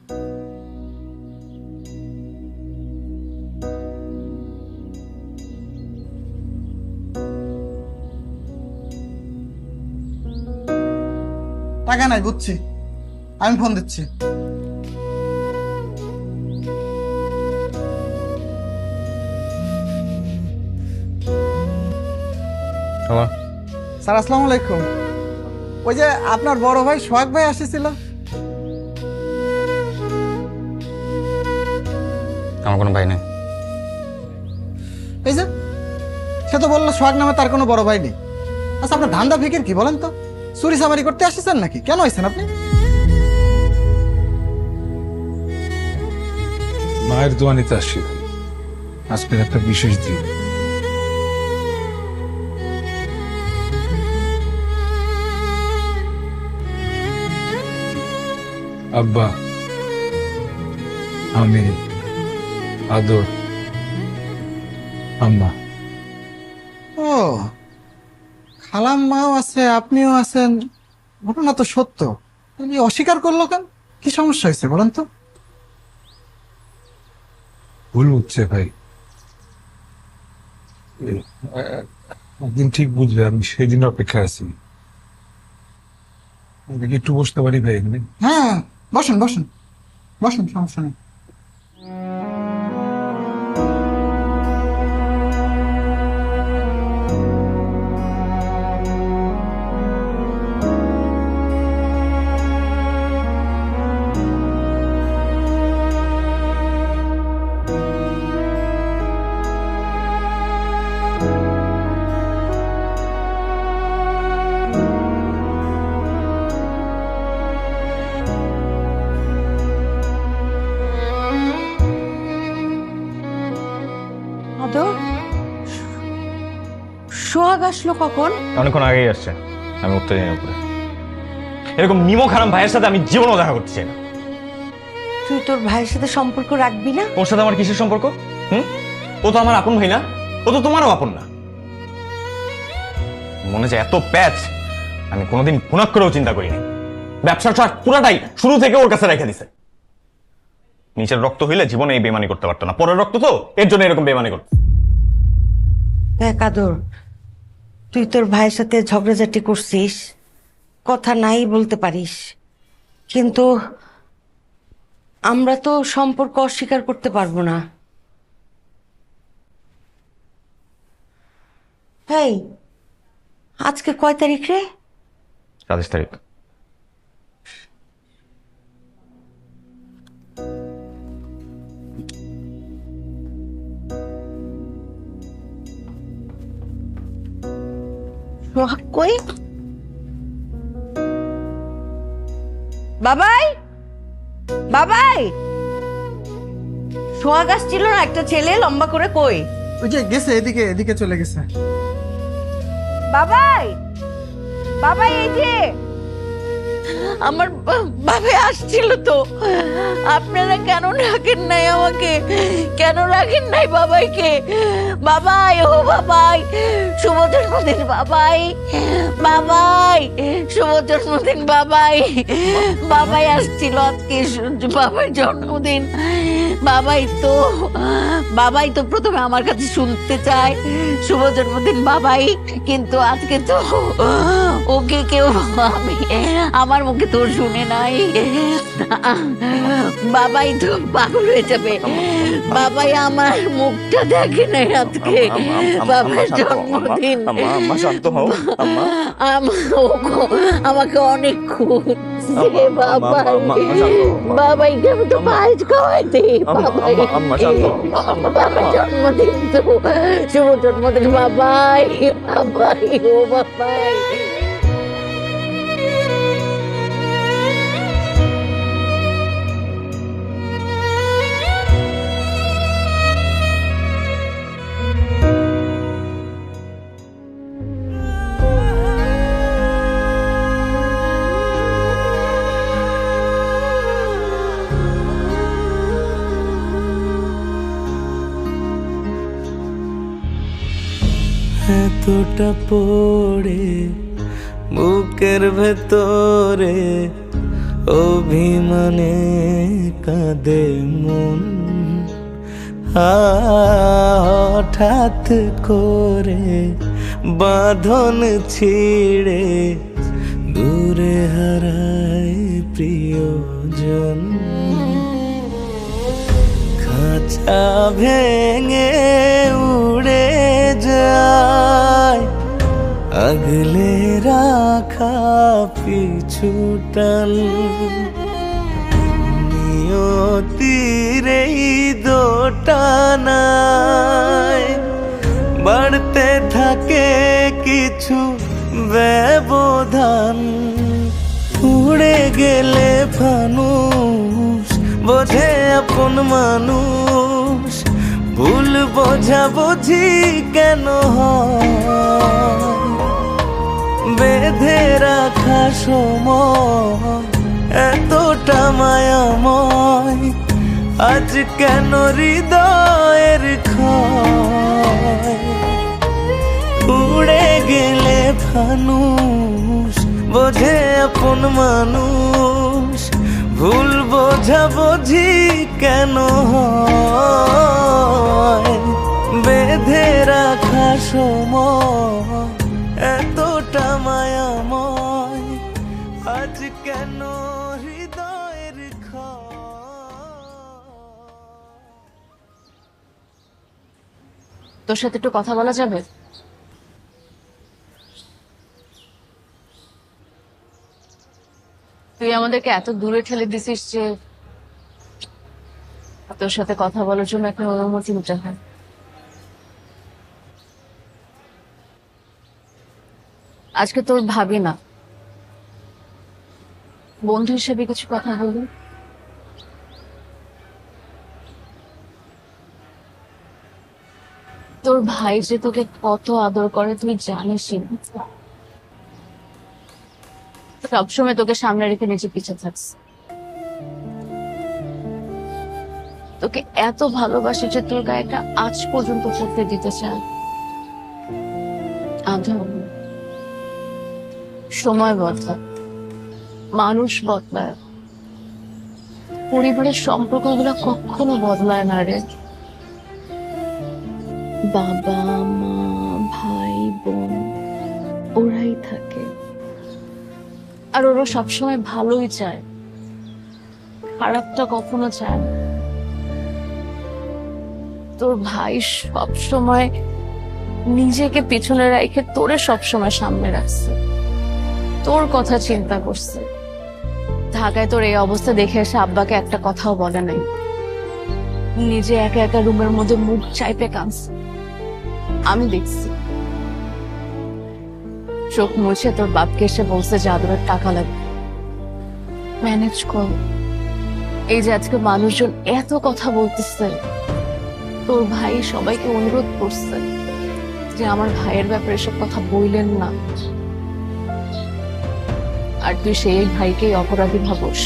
টাকা নাই বুঝছি, আমি ফোন দিচ্ছি। স্যার আসসালামু আলাইকুম। ওই যে আপনার বড় ভাই সোহাগ ভাই আসেছিল। আমার কোনো ভাই নেই। এই যে সে তো বললো সোহাগ নামে তার কোনো বড় ভাই নেই। আচ্ছা আপনার ধান্দা ফিকির কি বলেন তো? চুরি চামারি করতে আসেছেন নাকি? কেন আসছেন আপনি? মায়ের দোয়া নিতে আসছি ভাই, আজকের একটা বিশেষ দিন। আব্বা, আমি, আদর, আম্মা। ও খালাম মাও আছে, আপনিও আছেন, ঘটনা তো সত্য। উনি অস্বীকার করলো কেন? কি সমস্যা হয়েছে বলেন তো? ভুল বুঝছে ভাই, একদিন ঠিক বুঝবে। আমি সেই দিন অপেক্ষা আছি। একটু বসতে পারি ভাই এখানে? হ্যাঁ বসেন বসেন বসেন, সমস্যা নেই। সোহাগ আসলো কখন? অনেকক্ষণ আগেই আসছে, আমি উঠতে যাই উপরে। এরকম নিমক হারাম ভাইয়ের সাথে আমি জীবনও দেখা করতে চাই না। তুই তোর ভাইয়ের সাথে সম্পর্ক রাখবি না? ওর সাথে আমার কিসের সম্পর্ক? ও তো আমার আপন ভাই না, ও তো তোমারও আপন না। মনে যে এত প্যাচ আমি কোনোদিন পুনাক করেও চিন্তা করিনি। ব্যবসার ট্রাক পুরাটাই শুরু থেকে ওর কাছে রেখে দিছে। নিচের রক্ত হইলে জীবনে এই বেমানি করতে পারতো না, পরের রক্ত তো এর জন্য এরকম বেমানি করতো। দেখ আদর, তুই তোর ভাইয়ের সাথে ঝগড়াঝাটি করছিস, কথা নাই বলতে পারিস, কিন্তু আমরা তো সম্পর্ক অস্বীকার করতে পারবো না। হেই, আজকে কয় তারিখ রে? 27 তারিখ। সোহাগ কই? বাবাই, বাবাই, সোহাগ আসছিল না একটা ছেলে লম্বা করে, কই? ওই যে গেছে, এদিকে এদিকে চলে গেছে। বাবাই, বাবাই এই যে আমার বাবাই আসছিল তো। আপনারা কেন রাখেন নাই আমাকে? কেন রাখেন নাই বাবাইকে? বাবাই, ও বাবাই, শুভ জন্মদিন বাবাই, বাবাই, শুভ জন্মদিন বাবাই। বাবাই আসছিল আজকে, বাবার জন্মদিন। বাবাই তো প্রথমে আমার কাছে শুনতে চায় শুভ জন্মদিন বাবাই, কিন্তু আজকে তো ওকে কেউ আমার মুখে তো শুনে নাই। বাবাই তো পাগল হয়ে যাবে। বাবাই আমার মুখটা দেখে নাই আজকে, বাবার জন্মদিন। আমাকে অনেক খুঁজছে বাবাইকে আমি তো পায়েস খাওয়াই দিই। বাবার জন্মদিন তো, শুভ জন্মদিন বাবাই, বাবাই, ও বাবাই। জুতোটা পড়ে বুকের ভেতরে অভিমানে কাঁদে মন। হঠাৎ করে বাঁধন ছিঁড়ে দূরে হারায় প্রিয়জন। খাঁচা ভেঙে উড়ে যায় আগলে রাখা পিছুটান। নিয়তির এই দোটানায় বাড়তে থাকে কিছু ব্যবধান। উড়ে গেলে ফানুষ বোঝে আপন মানুষ, ভুল বোঝাবুঝি কেন হয়? বেঁধে রাখা সময় এতটা মায়াময়, আজ কেন হৃদয়ের ক্ষয়? উড়ে গেলে ফানুষ বোঝে আপন মানুষ, ভুল বোঝাবুঝি কেন হয়? বেঁধে রাখা সময় এতটা মায়াময়, আজ কেন হৃদয়ের তোর সাথে একটু কথা বলা যাবে? তুই আমাদেরকে এত দূরে ঠেলে দিছিস যে তোর সাথে কথা বলার জন্য একটা অনুমতি নিতে হয়। আজকে তোর ভাবি না, বন্ধু হিসেবে কিছু কথা বলি। তোর ভাই যে তোকে কত আদর করে তুই জানিসই না। সবসময় তোকে সামনে রেখে নিচে পিছে থাকছে। তোকে এত ভালোবাসে যে তোর গায়েটা আজ পর্যন্ত পড়তে দিতে চায়। আদর, সময় বদলায়, মানুষ বদলায়, পরিবারের সম্পর্কগুলো কখনো বদলায় না রে। বাবা মা ভাই বোন ওরাই থাকে, আর ওরা সবসময় ভালোই চায়, খারাপটা কখনো চায় না। তোর ভাই সবসময় নিজেকে পিছনে রেখে তোরে সবসময় সামনে রাখছে, তোর কথা চিন্তা করছে। ঢাকায় তোর এই অবস্থা দেখে এসে আব্বাকে একটা কথাও বলে নাই, নিজে একা একা রুমের মধ্যে মুখ চাইপে কাঁদছে। আমি দেখছি, চোখ মুছে তোর বাপকে এসে বলছে যে আদরের টাকা লাগবে, ম্যানেজ কর। এই যে আজকে মানুষজন এত কথা বলতেছে, তোর ভাই সবাইকে অনুরোধ করছে যে আমার ভাইয়ের ব্যাপারে এসব কথা বললেন না। আর তুই সেই ভাইকেই অপরাধী ভাবস।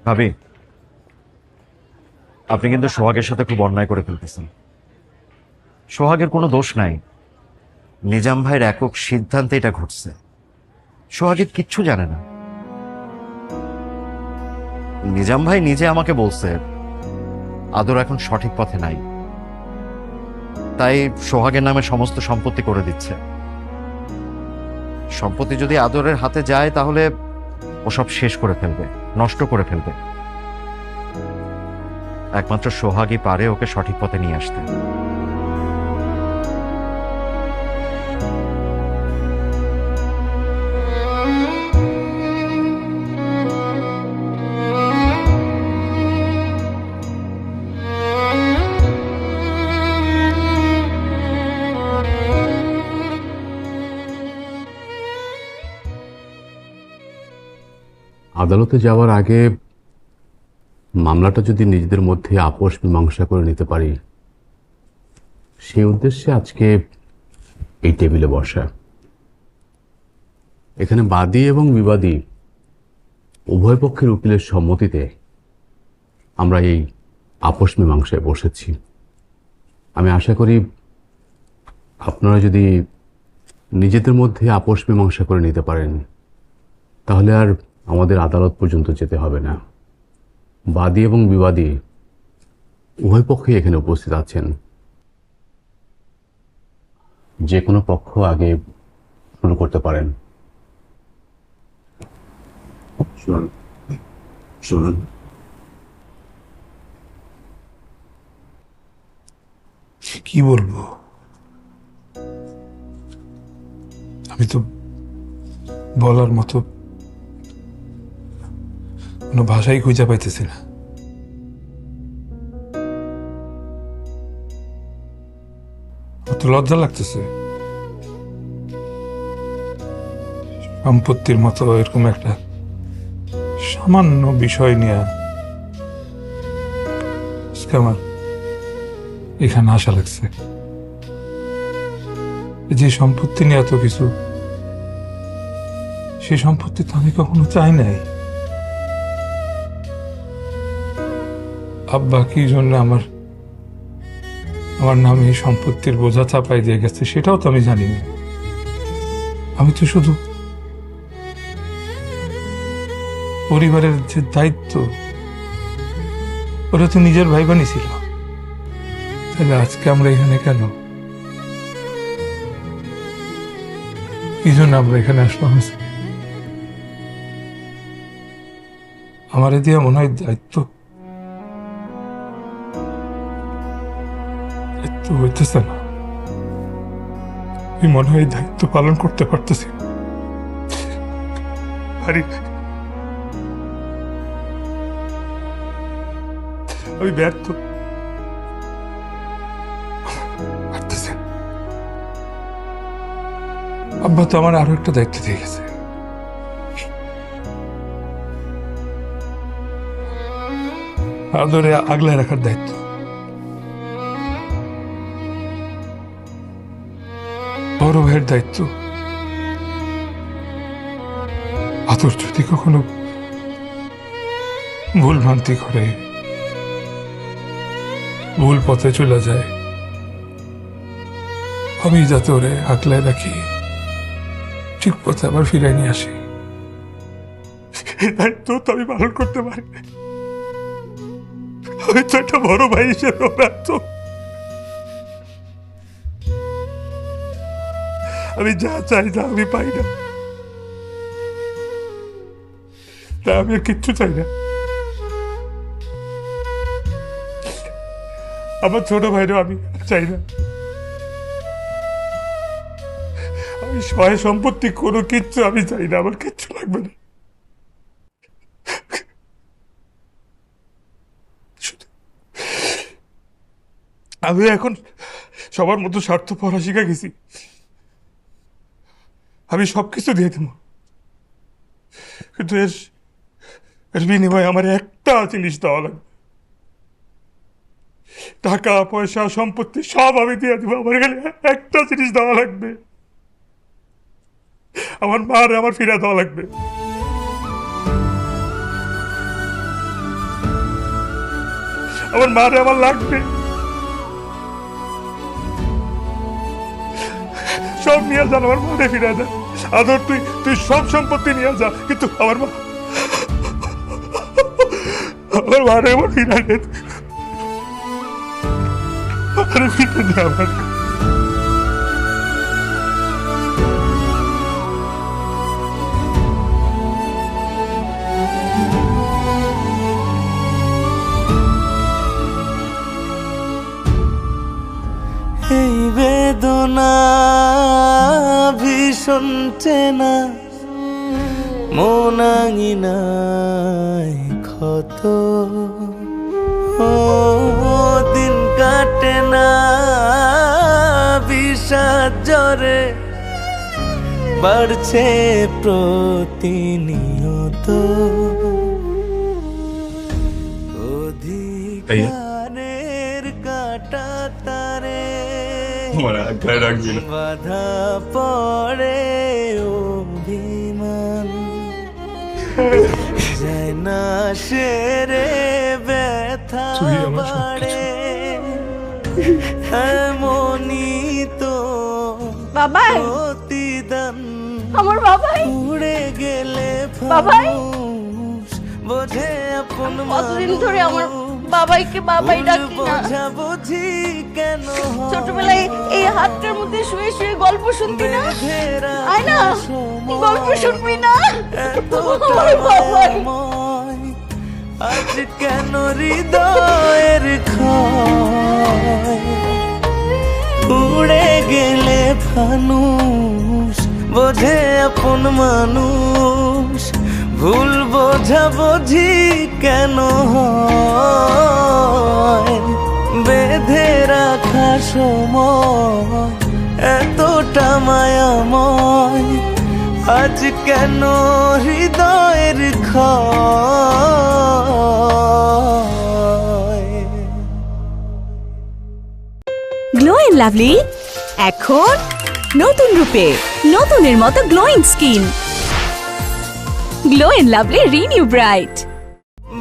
ভাবি, আপনি কিন্তু সোহাগের সাথে খুব অন্যায় করে ফেলতেছেন। সোহাগের কোনো দোষ নাই, নিজাম ভাইয়ের একক সিদ্ধান্তে এটা ঘটছে। সোহাগের কিচ্ছু জানে না। নিজাম ভাই নিজে আমাকে বলছে আদর এখন সঠিক পথে নাই, তাই সোহাগের নামে সমস্ত সম্পত্তি করে দিচ্ছে। সম্পত্তি যদি আদরের হাতে যায় তাহলে ও সব শেষ করে ফেলবে, নষ্ট করে ফেলবে। একমাত্র সোহাগই পারে ওকে সঠিক পথে নিয়ে আসতে। আদালতে যাওয়ার আগে মামলাটা যদি নিজেদের মধ্যে আপোষ মীমাংসা করে নিতে পারি, সেই উদ্দেশ্যে আজকে এই টেবিলে বসা। এখানে বাদী এবং বিবাদী উভয় পক্ষের উকিলের সম্মতিতে আমরা এই আপোষ মীমাংসায় বসেছি। আমি আশা করি আপনারা যদি নিজেদের মধ্যে আপোষ মীমাংসা করে নিতে পারেন, তাহলে আর আমাদের আদালত পর্যন্ত যেতে হবে না। বাদী এবং বিবাদী উভয় পক্ষই এখানে উপস্থিত আছেন। যে কোনো পক্ষ আগে শুরু করতে পারেন। শুনুন, কি বলবো? আমি তো বলার মতো কোনো ভাষাই খুঁজে পাইতেছি না। অত লজ্জা লাগতেছে। সম্পত্তির মতো এরকম একটা সামান্য বিষয় নিয়ে আজকে আমার এখানে আসা লাগছে। যে সম্পত্তি নিয়ে এত কিছু, সেই সম্পত্তি তো আমি কখনো চাই নাই। আব্বা কি জন্য আমার নামে এই সম্পত্তির বোঝা চাপাই দিয়ে গেছে সেটাও তো আমি জানি না। আমি তো শুধু পরিবারের যে দায়িত্ব, ওরা তো নিজের ভাই বানিয়েছিল। তাহলে আজকে আমরা এখানে কেন? কি জন্য আমরা এখানে আসলাম? আমার দিয়ে মনে হয় দায়িত্ব হইতেছে না। আমি মনে হয় দায়িত্ব পালন করতে পারতেছি। আমি ব্যর্থ। আব্বা তো আমার আরো একটা দায়িত্ব দিয়ে গেছে। আদরে আগলায় রাখার দায়িত্ব। বড় ভাইয়ের দায়িত্ব। আদর যদি কখনো ভুল ভ্রান্তি করে, ভুল পথে চলে যায়, আমি যাতে ওরে আগলায় রাখি, ঠিক পথে আবার ফিরাই নিয়ে আসি। দায়িত্ব তো আমি পালন করতে পারি। আমি তো একটা বড় ভাই হিসেবে ব্যর্থ। আমি যা চাই তা আমি পাই না। আমি আর কিচ্ছু চাই না। আমার ছোট ভাইরও আমি চাই না। আমি সহায় সম্পত্তি কোনো কিচ্ছু আমি চাই না। আমার কিচ্ছু লাগবে না। আমি এখন সবার মতো স্বার্থ পড়া শিখে গেছি। আমি সবকিছু দিয়ে দেব, কিন্তু এর বিনিময়ে আমার একটা জিনিস দেওয়া লাগবে। টাকা পয়সা সম্পত্তি সব আমি দিয়ে দেবো, আমার এখানে একটা জিনিস দেওয়া লাগবে। আমার মার আমার ফিরে দেওয়া লাগবে। আমার মারে আমার লাগবে। সব নিয়ে যান, আমার মারে ফিরে দেন। আদর তুই সব সম্পত্তি নিয়ে যা, কিন্তু আমার মারে আমার ফিরে দেন। ফিরে দে আমার। এই বেদনা ভীষণ চেনা, মনাঙিনায় ক্ষত। ও দিন কাটে না বিষাদ জ্বরে, বাড়ছে প্রতিনিয়ত। ও ভাইয়া কাটা তারে আমার গায়ে রাখবি না। বাধা পড়ে অভিমান যায় না সেরে ব্যথা বাড়ে এমনই তো বাবাই প্রতিদান আমার বাবাই উড়ে গেলে বাবাই বোঝে আপন কতদিন ধরে আমার বাবাইকে বাবাই ডাকি না বুঝি কেন ছোটবেলায় এই হাতটার মধ্যে শুয়ে শুয়ে গল্প শুনতি না আয় না গল্প শুনবি না আমার বাবাই আজ কেন হৃদয়ের ক্ষয় উড়ে গেলে ফানুষ বোঝে আপন মানুষ ভুল বোঝা বুঝি কেন হয় বেঁধে রাখা সময় এতটা মায়াময় আজ কেন হৃদয়ের ক্ষয় গ্লো এন্ড লাভলি এখন নতুন রূপে, নতুনের মতো glowing skin. Glow and lovely renew bright.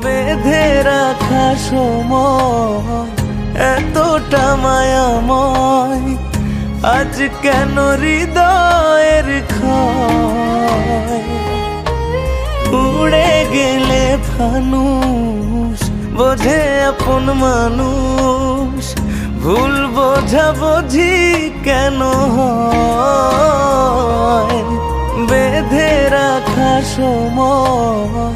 বেঁধে রাখা সময় এতটা মায়াময় আজ কেন হৃদয়ের ক্ষয় উড়ে গেলে ফানুষ বোঝে আপন মানুষ ভুল বোঝা বুঝি কেন হয় বেঁধে রাখা সময়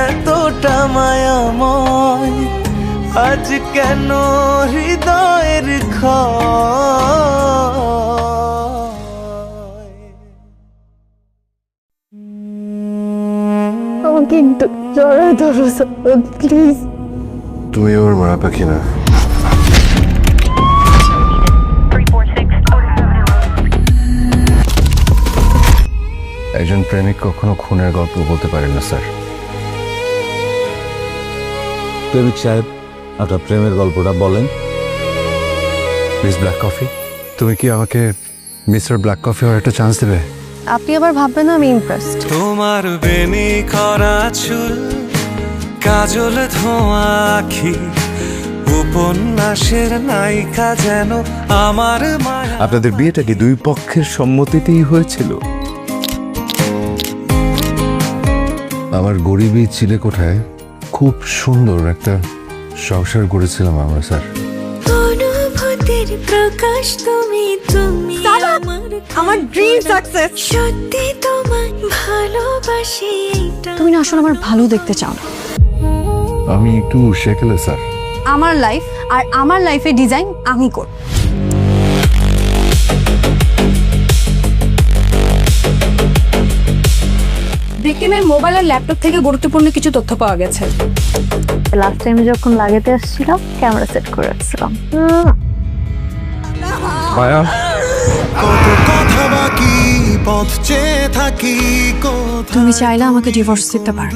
এতটা মায়াময় আজ কেন হৃদয়ের ক্ষয় আমাকে একটু জড়ায় ধরো প্লিজ। তুমি আমার মা পাখি না। একজন প্রেমিক কখনো খুনের গল্প বলতে পারেন না স্যার। প্রেমিক সাহেব, আপনার প্রেমের গল্পটা বলেন। মিস ব্ল্যাক কফি, তুমি কি আমাকে মিস্টার ব্ল্যাক কফি হওয়ার একটা চান্স দেবে? আপনি আবার ভাববেন না আমি ইমপ্রেসড। তোমার বেনি করা চুল কাজল ধোঁয়া আখি উপন্যাসের নায়িকা যেন আমার মায়া। আপনাদের বিয়েটা কি দুই পক্ষের সম্মতিতেই হয়েছিল? আমার গরিবী চিলেকোঠায় খুব সুন্দর একটা সংসার করেছিলাম আমরা স্যার। অনুভূতির প্রকাশ তুমি তুমি আমার ড্রিম সাকসেস। সত্যি তোমায় ভালোবাসি এটা। তুমি না আসলে আমার ভালো দেখতে চাও না। আমি একটু শেখেলে স্যার। আমার লাইফ আর আমার লাইফের ডিজাইন আমি করব। ভিকটিমের মোবাইল আর ল্যাপটপ থেকে গুরুত্বপূর্ণ কিছু তথ্য পাওয়া গেছে। লাস্ট টাইম যখন লাগাতে আসছিলাম ক্যামেরা সেট করে রাখছিলাম। মায়া, কত কথা বাকি পথ চেয়ে থাকি তুমি চাইলে আমাকে ডিভোর্স দিতে পারো।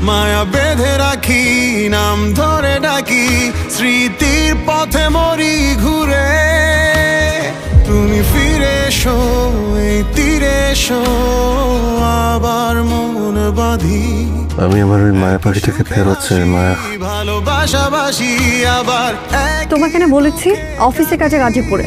মায়া বেঁধে রাখি নাম ধরে ডাকি স্মৃতির পথে মরি ঘুরে তুমি ফিরে এসো এই তীরে এসো আবার মন বাঁধি। আমি আমার ওই মায়া পাখিটাকে ফেরত চাই মায়া। ভালোবাসাবাসি আবার তোমাকে না বলেছি অফিসে কাজে গাজীপুরে।